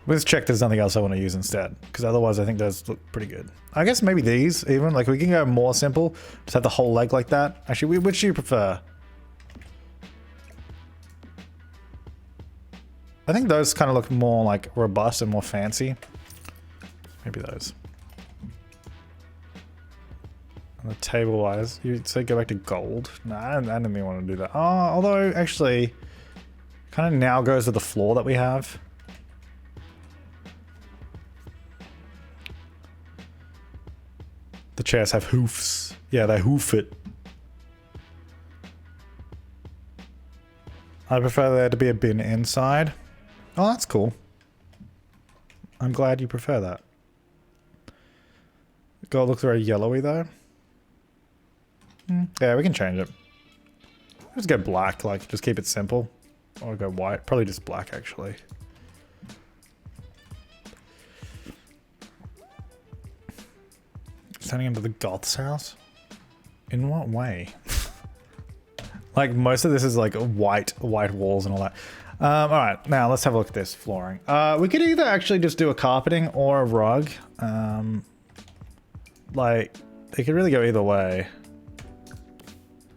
Let's check there's nothing else I want to use instead because otherwise I think those look pretty good. I guess maybe these even like we can go more simple. Just have the whole leg like that. Actually, which do you prefer? I think those kind of look more like robust and more fancy. Maybe those. And the table wise, you'd say go back to gold. No, I didn't even want to do that. Oh, although actually, kind of now goes with the floor that we have. The chairs have hoofs. Yeah, they hoof it. I prefer there to be a bin inside. Oh, that's cool. I'm glad you prefer that. Gold looks very yellowy though. Yeah, we can change it. Just go black, like just keep it simple. Or go white. Probably just black actually. Turning into the goth's house? In what way? Like most of this is like white walls and all that. Alright, now let's have a look at this flooring. We could either actually just do a carpeting or a rug. Like, they could really go either way.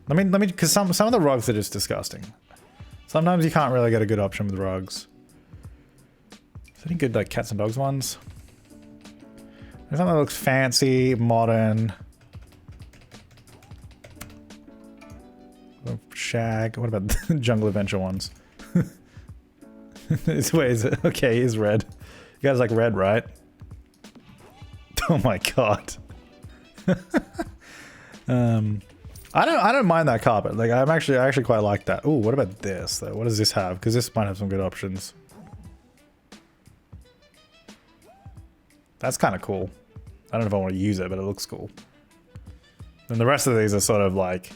Let me, because some of the rugs are just disgusting. Sometimes you can't really get a good option with rugs. Is there any good like cats and dogs ones? There's something that looks fancy, modern. Shag. What about the Jungle Adventure ones? Wait, is it? Okay, he's red. You guys like red, right? Oh my god. I don't mind that carpet. Like I actually quite like that. Oh, what about this though? What does this have? Because this might have some good options. That's kind of cool. I don't know if I want to use it, but it looks cool. And the rest of these are sort of like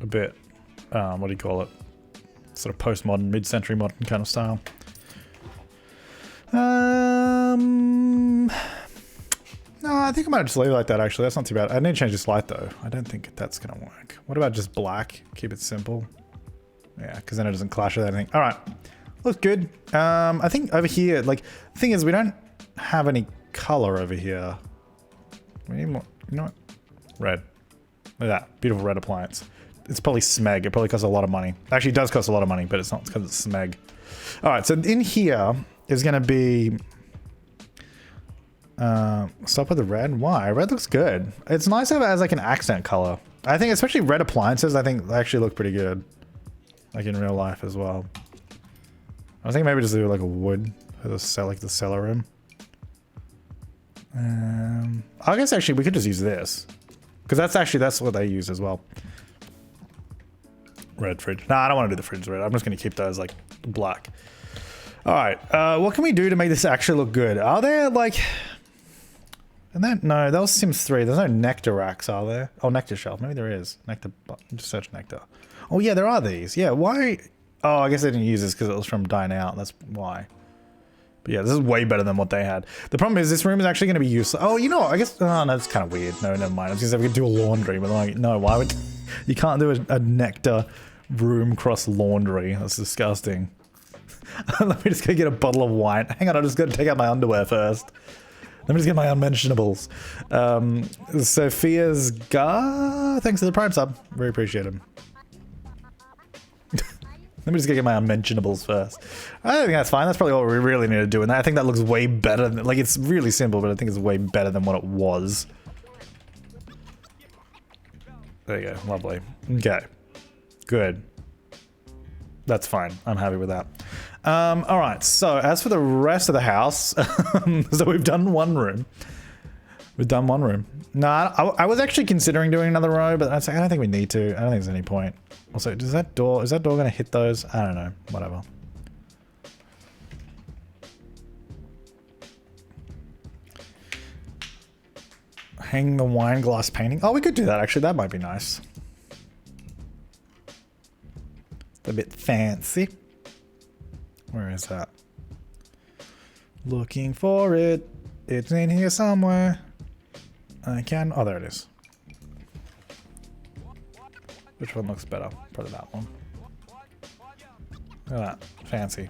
a bit, what do you call it? Sort of postmodern, mid-century modern kind of style. No, I think I might just leave it like that, actually. That's not too bad. I need to change this light, though. I don't think that's going to work. What about just black? Keep it simple. Yeah, because then it doesn't clash with anything. All right. Looks good. I think over here, like, the thing is, we don't have any color over here. We need more. You know what? Red. Look at that. Beautiful red appliance. It's probably Smeg. It probably costs a lot of money. Actually, it does cost a lot of money, but it's not because it's Smeg. All right, so in here is going to be... stop with the red. Why? Red looks good. It's nice to have it as like an accent color. I think especially red appliances, I think they actually look pretty good. Like in real life as well. I think maybe just do like a wood for the cell, like the cellar room. I guess actually we could just use this. Because that's what they use as well. Red fridge. Nah, I don't want to do the fridge red. I'm just going to keep those like black. Alright, what can we do to make this actually look good? Are there like... And then, no, that was Sims 3. There's no nectar racks, are there? Oh, nectar shelf. Maybe there is. Nectar. Just search nectar. Oh, yeah, there are these. Yeah, why? Oh, I guess they didn't use this because it was from Dine Out. That's why. But yeah, this is way better than what they had. The problem is this room is actually going to be useless. Oh, you know what? I guess... Oh, no, it's kind of weird. No, never mind. I was going to say we could do a laundry, but like, no, why would... You can't do a nectar room cross laundry. That's disgusting. Let me just go get a bottle of wine. Hang on, I'm just going to take out my underwear first. Let me just get my unmentionables. Sophia's Gar, thanks for the Prime sub. Very appreciate him. Let me just get my unmentionables first. I think that's fine. That's probably what we really need to do. And I think that looks way better than, like, it's really simple, but I think it's way better than what it was. There you go. Lovely. Okay. Good. That's fine. I'm happy with that. All right. So as for the rest of the house, so we've done one room. We've done one room. No, I was actually considering doing another row, but I don't think we need to. I don't think there's any point. Also, is that door going to hit those? I don't know. Whatever. Hang the wine glass painting. Oh, we could do that actually. That might be nice. A bit fancy. Where is that? Looking for it. It's in here somewhere. I can... Oh, there it is. Which one looks better? Probably that one. Look at that. Fancy.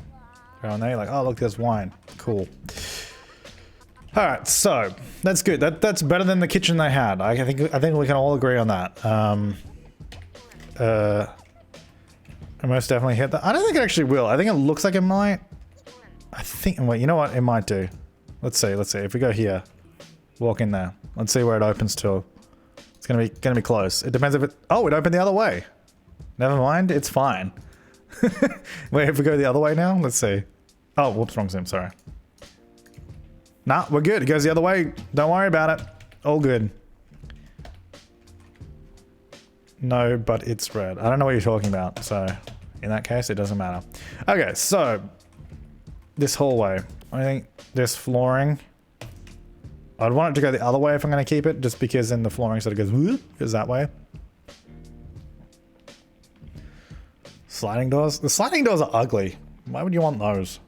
Around there, you're like, oh, look, there's wine. Cool. Alright, so that's good. That's better than the kitchen they had. I think we can all agree on that. I most definitely hit that. I don't think it actually will. I think it looks like it might. I think, wait, you know what? It might do. Let's see. If we go here, walk in there. Let's see where it opens to. It's gonna be close. It depends if it, oh, it opened the other way. Never mind, it's fine. Wait, if we go the other way now? Let's see. Oh, whoops, wrong sim, sorry. Nah, we're good. It goes the other way. Don't worry about it. All good. No, but it's red. I don't know what you're talking about, so in that case, it doesn't matter. Okay, so this hallway. I think this flooring. I'd want it to go the other way if I'm going to keep it, just because then the flooring sort of goes that way. Sliding doors. The sliding doors are ugly. Why would you want those?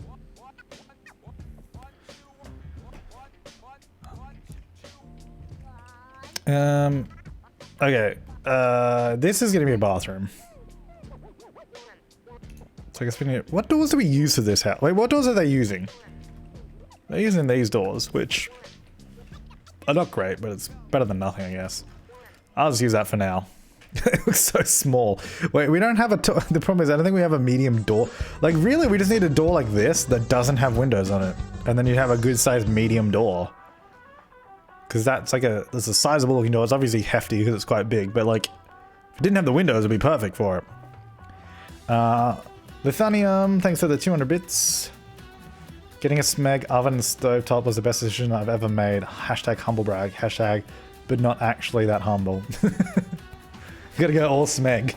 Okay. This is gonna be a bathroom. So I guess we need... What doors do we use for this house? Wait, what doors are they using? They're using these doors, which are not great, but it's better than nothing, I guess. I'll just use that for now. It looks so small. Wait, we don't have a... The problem is I don't think we have a medium door. Like, really, we just need a door like this that doesn't have windows on it. And then you have a good-sized medium door. Because that's like a... It's a sizable looking door. It's obviously hefty because it's quite big. But, like, if it didn't have the windows, it'd be perfect for it. Lithanium, thanks for the 200 bits. Getting a Smeg oven and stovetop was the best decision I've ever made. Hashtag humble brag. Hashtag, but not actually that humble. Gotta go all Smeg.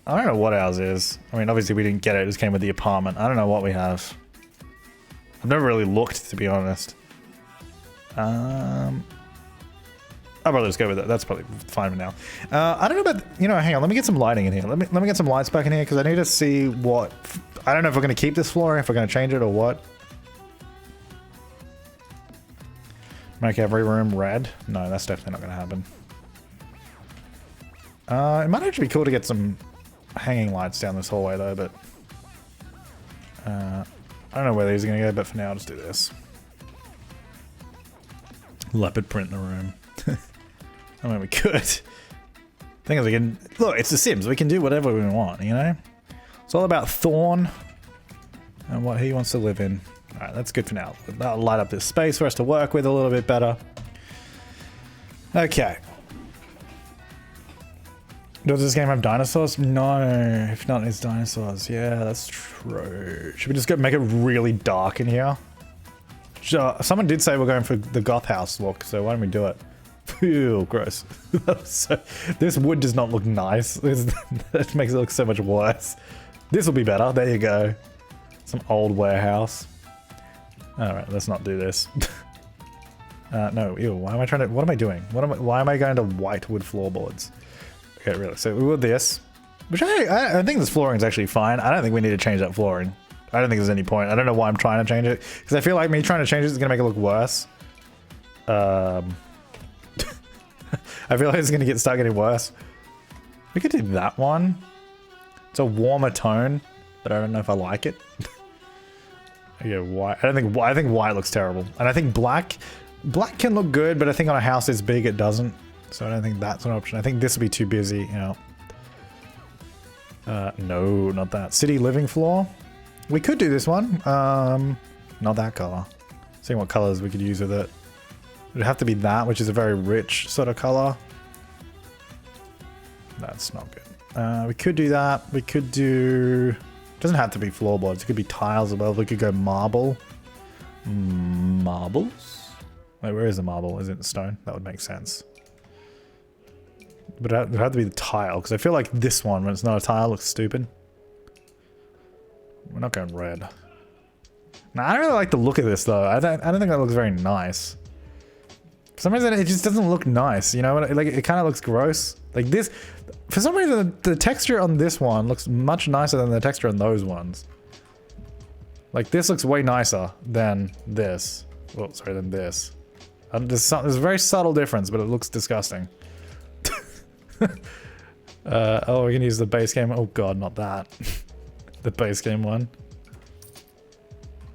I don't know what ours is. I mean, obviously we didn't get it. It just came with the apartment. I don't know what we have. I've never really looked, to be honest. I'll probably just go with it. That's probably fine for now. I don't know about, you know, hang on, let me get some lighting in here. Let me get some lights back in here because I need to see what, I don't know if we're going to keep this floor, if we're going to change it or what. Make every room red. No, that's definitely not going to happen. It might actually be cool to get some hanging lights down this hallway though, but I don't know where these are going to go, but for now I'll just do this. Leopard print in the room. I mean, we could. Thing is, we can... Look, it's The Sims. We can do whatever we want, you know? It's all about Thorn and what he wants to live in. Alright, that's good for now. That'll light up this space for us to work with a little bit better. Okay. Does this game have dinosaurs? No. If not, it's dinosaurs. Yeah, that's true. Should we just go make it really dark in here? Someone did say we're going for the goth house look, so why don't we do it? Ew, gross. This wood does not look nice. That makes it look so much worse. This will be better. There you go. Some old warehouse. Alright, let's not do this. No, ew, why am I trying to... What am I doing? Why am I going to white wood floorboards? Okay, really. So we will this. Which I think this flooring is actually fine. I don't think we need to change that flooring. I don't think there's any point. I don't know why I'm trying to change it. Because I feel like me trying to change it is going to make it look worse. I feel like it's going to start getting worse. We could do that one. It's a warmer tone, but I don't know if I like it. Yeah, white. I think white looks terrible, and I think black can look good, but I think on a house this big it doesn't. So I don't think that's an option. I think this would be too busy. You know. No, not that. City living floor. We could do this one. Not that color. Seeing what colors we could use with it. It'd have to be that, which is a very rich sort of color. That's not good. We could do that. We could do... Doesn't have to be floorboards. It could be tiles as well. We could go marble. Marbles? Wait, where is the marble? Is it stone? That would make sense. But it would have to be the tile, because I feel like this one, when it's not a tile, looks stupid. We're not going red. Nah, I don't really like the look of this, though. I don't think that looks very nice. For some reason, it just doesn't look nice, you know? Like, it kind of looks gross. Like this, for some reason, the texture on this one looks much nicer than the texture on those ones. Like, this looks way nicer than this. Oh, sorry, than this. There's a very subtle difference, but it looks disgusting. Oh, we can use the base game. Oh god, not that. The base game one.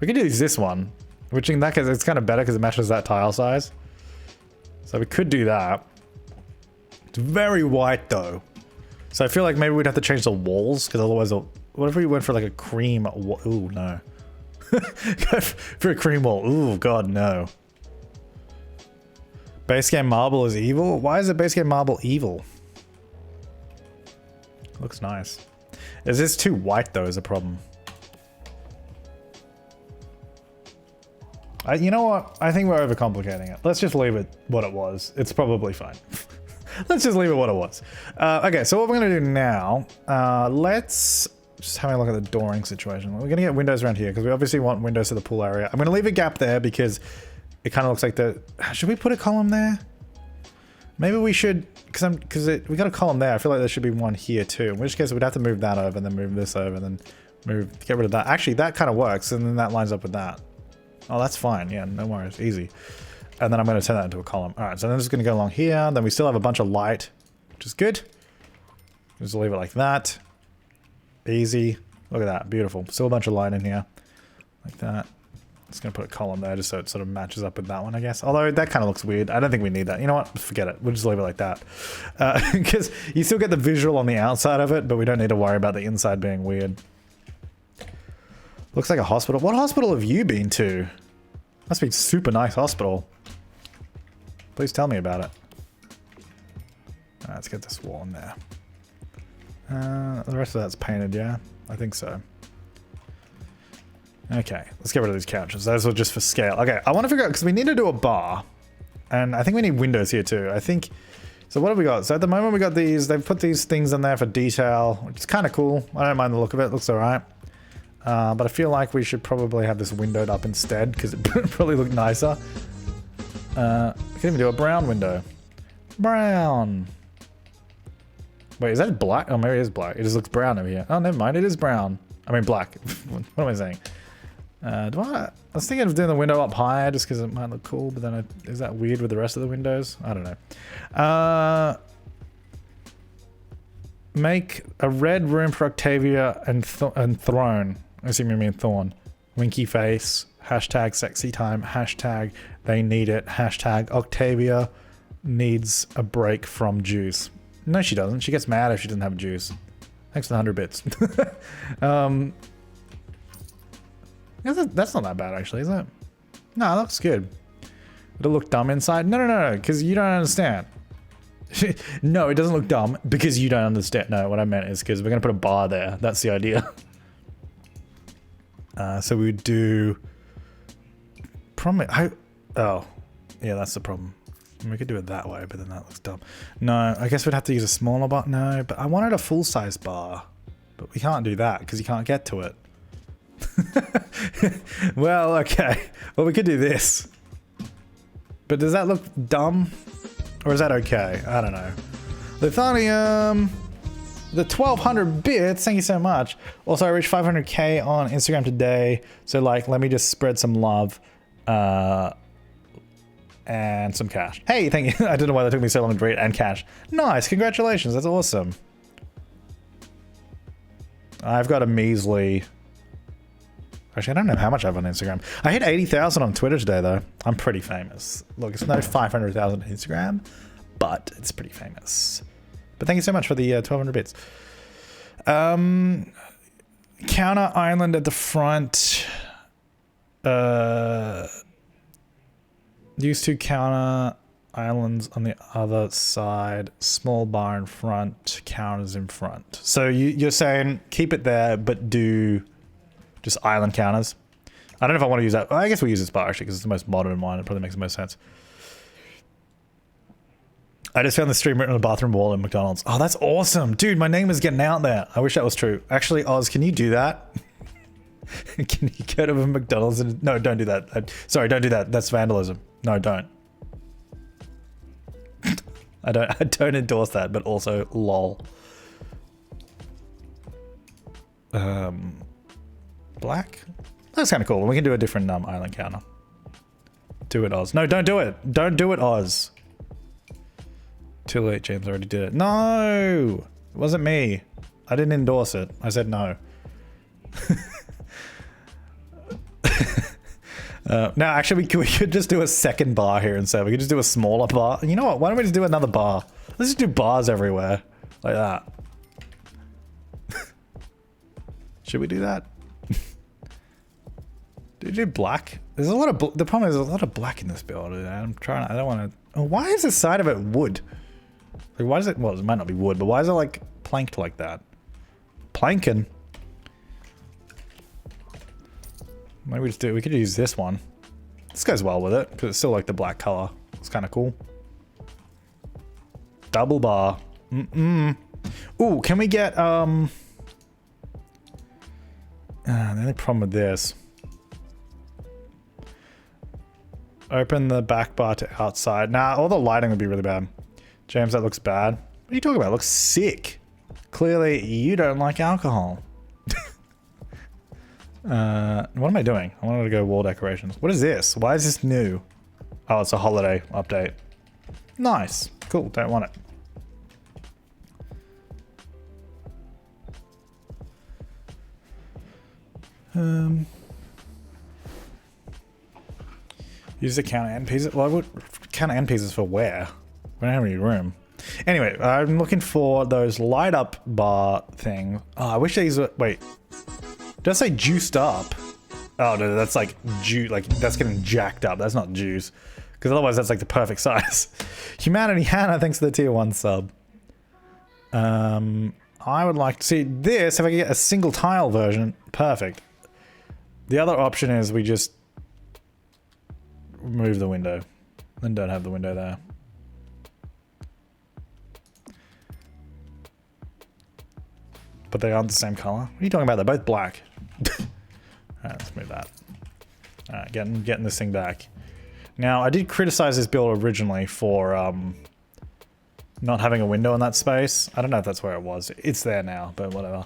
We can use this one, which in that case, it's kind of better because it matches that tile size. So we could do that. It's very white though. So I feel like maybe we'd have to change the walls because otherwise, what if we went for like a cream wall? Ooh, no. For a cream wall. Ooh, god, no. Base game marble is evil? Why is the base game marble evil? Looks nice. Is this too white though is a problem? You know what? I think we're overcomplicating it. Let's just leave it what it was. It's probably fine. Let's just leave it what it was. Okay, so what we're going to do now, let's just have a look at the dooring situation. We're going to get windows around here because we obviously want windows to the pool area. I'm going to leave a gap there because it kind of looks like the... Should we put a column there? Maybe we should, because we got a column there. I feel like there should be one here too. In which case we'd have to move that over and then move this over and then get rid of that. Actually, that kind of works and then that lines up with that. Oh, that's fine. Yeah, no worries. Easy. And then I'm going to turn that into a column. All right, so then I'm just going to go along here. Then we still have a bunch of light, which is good. Just leave it like that. Easy. Look at that. Beautiful. Still a bunch of light in here. Like that. Just going to put a column there just so it sort of matches up with that one, I guess. Although that kind of looks weird. I don't think we need that. You know what? Forget it. We'll just leave it like that. Because you still get the visual on the outside of it, but we don't need to worry about the inside being weird. Looks like a hospital. What hospital have you been to? Must be a super nice hospital. Please tell me about it. Alright, let's get this wall in there. The rest of that's painted, yeah? I think so. Okay, let's get rid of these couches. Those are just for scale. Okay, I want to figure out, because we need to do a bar. And I think we need windows here too. I think... So what have we got? So at the moment we got these, they've put these things in there for detail, which is kind of cool. I don't mind the look of it, looks alright. But I feel like we should probably have this windowed up instead because it probably look nicer. I can even do a brown window. Brown. Wait, is that black? Oh, maybe it is black. It just looks brown over here. Oh, never mind. It is brown. I mean black. What am I saying? I was thinking of doing the window up higher just because it might look cool, but then is that weird with the rest of the windows? I don't know. Make a red room for Octavia and Throne. I assume you mean Thorn. Winky face. Hashtag sexy time. Hashtag they need it. Hashtag Octavia needs a break from juice. No, she doesn't. She gets mad if she doesn't have juice. Thanks for the 100 bits. That's not that bad, actually, is it? No, it looks good. It'll look dumb inside. No, because you don't understand. No, it doesn't look dumb because you don't understand. No, what I meant is because we're going to put a bar there. That's the idea. So we would do... Oh, yeah, that's the problem. We could do it that way, but then that looks dumb. No, I guess we'd have to use a smaller bar. No, but I wanted a full-size bar. But we can't do that because you can't get to it. Well, okay. Well, we could do this. But does that look dumb? Or is that okay? I don't know. Lithanium, the 1200 bits, thank you so much. Also, I reached 500k on Instagram today. So, like, let me just spread some love. And some cash. Hey, thank you. I don't know why that took me so long to read. And cash. Nice. Congratulations. That's awesome. I've got a measly... Actually, I don't know how much I have on Instagram. I hit 80,000 on Twitter today, though. I'm pretty famous. Look, it's no 500,000 on Instagram, but it's pretty famous. But thank you so much for the 1,200 bits. Counter island at the front. Use 2 counter islands on the other side. Small bar in front. Counters in front. So you're saying keep it there, but do just island counters. I don't know if I want to use that. I guess we'll use this bar actually because it's the most modern one. It probably makes the most sense. I just found the stream written on the bathroom wall in McDonald's. Oh, that's awesome. Dude, my name is getting out there. I wish that was true. Actually, Oz, can you do that? Can you go to a McDonald's and... No, don't do that. Sorry, don't do that. That's vandalism. No, don't. I don't endorse that, but also lol. Black? That's kind of cool. We can do a different island counter. Do it, Oz. No, don't do it. Don't do it, Oz. Too late, James already did it. No! It wasn't me. I didn't endorse it. I said no. No, actually, we could just do a second bar here instead. We could just do a smaller bar. You know what? Why don't we just do another bar? Let's just do bars everywhere. Like that. Should we do that? Do you do black? There's a lot of... The problem is there's a lot of black in this build. I'm trying... I don't want to... Oh, why is the side of it wood? Like, why is it... Well, it might not be wood, but why is it, like, planked like that? Planking. Maybe we just do... We could use this one. This goes well with it, because it's still, like, the black color. It's kind of cool. Double bar. Ooh, can we get... the only problem with this... Open the back bar to outside. Nah, all the lighting would be really bad. James, that looks bad. What are you talking about? It looks sick. Clearly, you don't like alcohol. What am I doing? I wanted to go wall decorations. What is this? Why is this new? Oh, it's a holiday update. Nice. Cool. Don't want it. Use the counter end pieces. Well, I would counter end pieces for where? We don't have any room. Anyway, I'm looking for those light up bar thing. Oh, I wish these were... Wait. Did I say juiced up? Oh, no, that's like like that's getting jacked up. That's not juice. Because otherwise that's like the perfect size. Humanity Hannah, thanks for the tier 1 sub. I would like to see this. If I could get a single tile version, perfect. The other option is we just remove the window and don't have the window there. But they aren't the same color. What are you talking about? They're both black. Alright, let's move that. Alright, getting this thing back. Now, I did criticize this build originally for not having a window in that space. I don't know if that's where it was. It's there now, but whatever.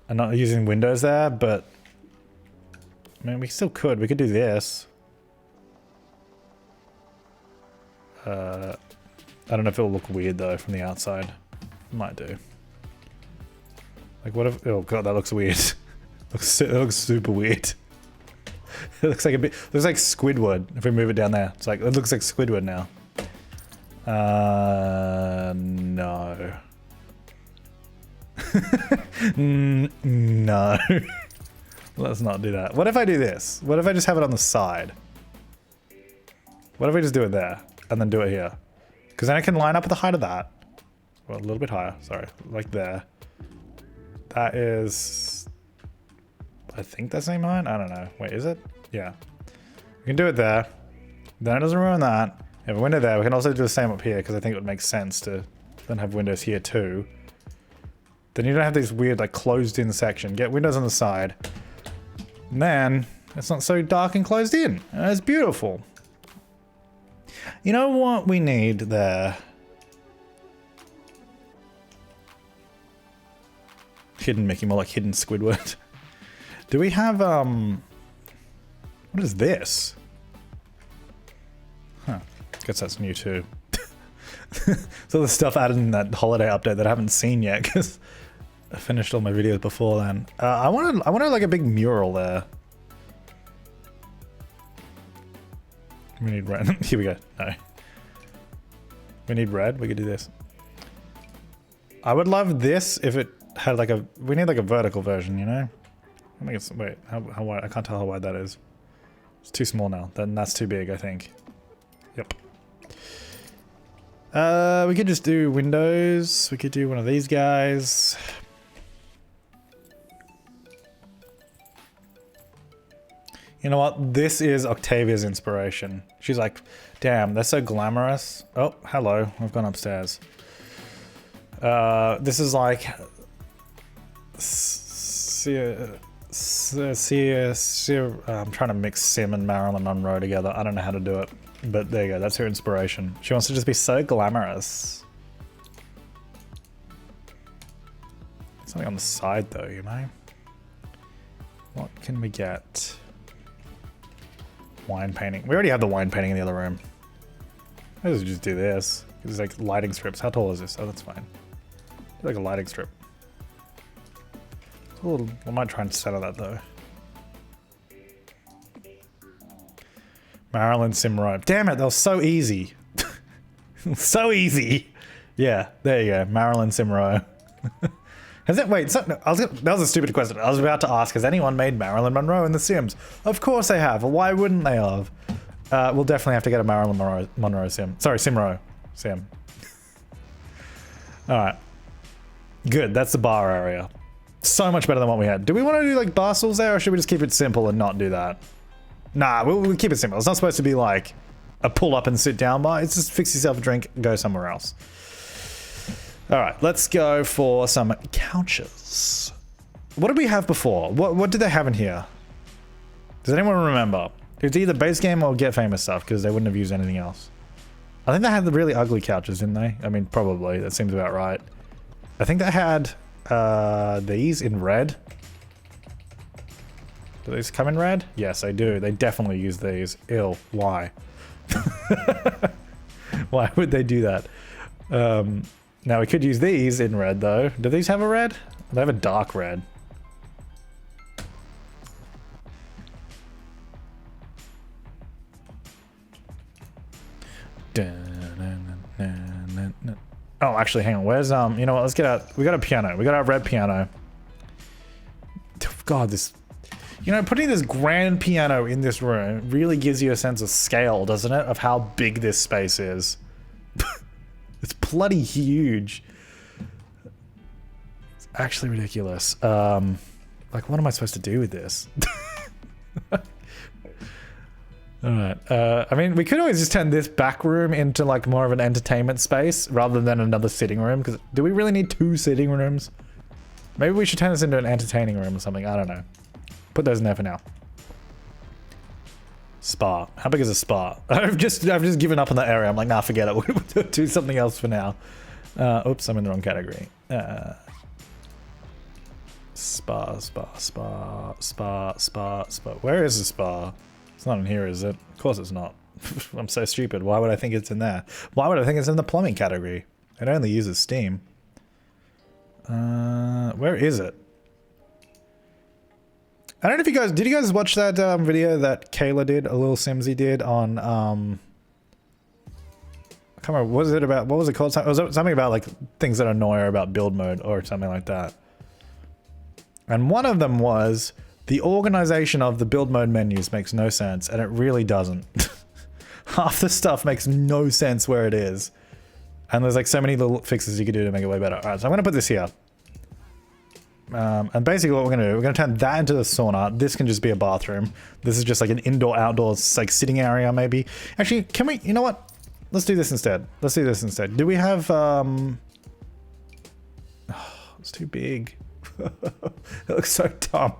I'm not using windows there, but I mean, we still could. We could do this. I don't know if it'll look weird though from the outside. It might do. Like what if? Oh god, that looks weird. It looks super weird. It looks like a bit. Looks like Squidward. If we move it down there, it's like it looks like Squidward now. No. No. Let's not do that. What if I do this? What if I just have it on the side? What if we just do it there and then do it here? Because then I can line up at the height of that. Well, a little bit higher. Sorry, like there. That is, I think the same height. I don't know. Wait, is it? Yeah. We can do it there. Then it doesn't ruin that. We have a window there. We can also do the same up here because I think it would make sense to then have windows here too. Then you don't have this weird like closed in section. Get windows on the side. And then it's not so dark and closed in. And it's beautiful. You know what we need there? Hidden Mickey, more like hidden Squidward. Do we have what is this? Huh. Guess that's new too. So the stuff added in that holiday update that I haven't seen yet because I finished all my videos before then. I wanted like a big mural there. We need red. Here we go. No. We need red. We could do this. I would love this if it had like a. We need like a vertical version, you know. I think it's, wait, how wide? I can't tell how wide that is. It's too small now. Then that's too big, I think. Yep. We could just do windows. We could do one of these guys. You know what? This is Octavia's inspiration. She's like, damn, they're so glamorous. Oh, hello. I've gone upstairs. This is like... I'm trying to mix Sim and Marilyn Monroe together. I don't know how to do it. But there you go. That's her inspiration. She wants to just be so glamorous. Something on the side though, you know? What can we get? Wine painting. We already have the wine painting in the other room. Let's just do this. It's like lighting strips. How tall is this? Oh, that's fine. Do like a lighting strip. It's a little, I might try and center that though. Marilyn Simroe. Damn it, that was so easy. So easy. Yeah, there you go. Marilyn Simroe. Has it? Wait, so, no, that was a stupid question. I was about to ask, has anyone made Marilyn Monroe in The Sims? Of course they have. Why wouldn't they have? We'll definitely have to get a Marilyn Monroe sim. Sorry, Simroe sim. Alright. Good, that's the bar area. So much better than what we had. Do we want to do like bar stools there, or should we just keep it simple and not do that? Nah, we'll keep it simple. It's not supposed to be like a pull up and sit down bar. It's just fix yourself a drink, go somewhere else. Alright, let's go for some couches. What did we have before? What did they have in here? Does anyone remember? It's either base game or Get Famous stuff, because they wouldn't have used anything else. I think they had the really ugly couches, didn't they? I mean, probably. That seems about right. I think they had these in red. Do these come in red? Yes, they do. They definitely use these. Ew. Why? Why would they do that? Now we could use these in red though. Do these have a red? They have a dark red. Oh, actually, hang on. Where's you know what? Let's get out. We got a piano. We got our red piano. God, this. You know, putting this grand piano in this room really gives you a sense of scale, doesn't it? Of how big this space is. It's bloody huge. It's actually ridiculous. Like, what am I supposed to do with this? Alright. I mean, we could always just turn this back room into like more of an entertainment space rather than another sitting room. Because do we really need 2 sitting rooms? Maybe we should turn this into an entertaining room or something. I don't know. Put those in there for now. Spa. How big is a spa? I've just given up on that area. I'm like, nah, forget it. We'll do something else for now. Oops, I'm in the wrong category. Spa. Where is the spa? It's not in here, is it? Of course it's not. I'm so stupid. Why would I think it's in there? Why would I think it's in the plumbing category? It only uses steam. Where is it? I don't know if you guys... Did you guys watch that video that Kayla did, a little Simsy did on... I can't remember, what was it about? What was it called? Was it something about like things that annoy her about build mode or something like that? And one of them was the organization of the build mode menus makes no sense, and it really doesn't. Half the stuff makes no sense where it is. And there's like so many little fixes you could do to make it way better. Alright, so I'm going to put this here. And basically what we're going to do, we're going to turn that into the sauna. This can just be a bathroom. This is just like an indoor-outdoor like sitting area maybe. Actually, can we, you know what? Let's do this instead. Let's do this instead. Do we have, oh, it's too big. It looks so dumb.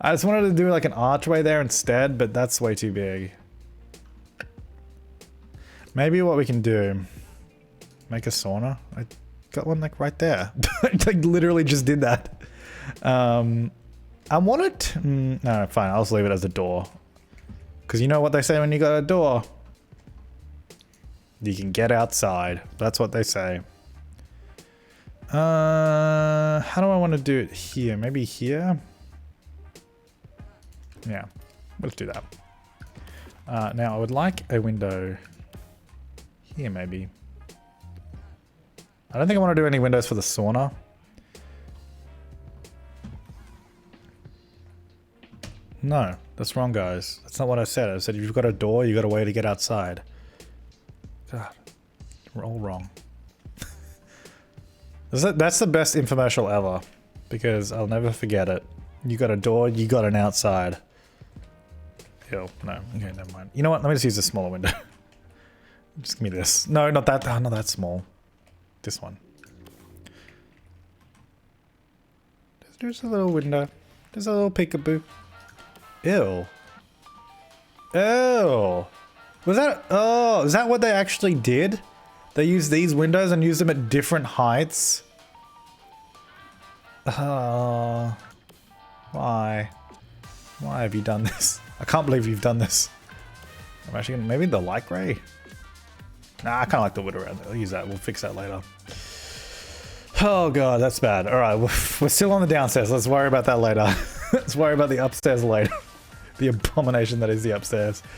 I just wanted to do like an archway there instead, but that's way too big. Maybe what we can do, make a sauna. I got one like right there. I like literally just did that. I want it, no, fine, I'll just leave it as a door. Because you know what they say when you got a door? You can get outside. That's what they say. How do I want to do it here? Maybe here? Yeah, let's do that. Now I would like a window here maybe. I don't think I want to do any windows for the sauna. No, that's wrong, guys. That's not what I said. I said if you've got a door, you've got a way to get outside. God, we're all wrong. That's the best infomercial ever, because I'll never forget it. You got a door, you got an outside. Ew, no, okay, never mind. You know what? Let me just use a smaller window. Just give me this. No, not that. Oh, not that small. This one. There's a little window. There's a little peekaboo. Ew. Ew. Was that... Oh, is that what they actually did? They used these windows and used them at different heights? Why? Why have you done this? I can't believe you've done this. I'm actually gonna... Maybe the light grey? Nah, I kind of like the wood around there. I'll use that. We'll fix that later. Oh god, that's bad. Alright, we're still on the downstairs. Let's worry about that later. Let's worry about the upstairs later. The abomination that is the upstairs.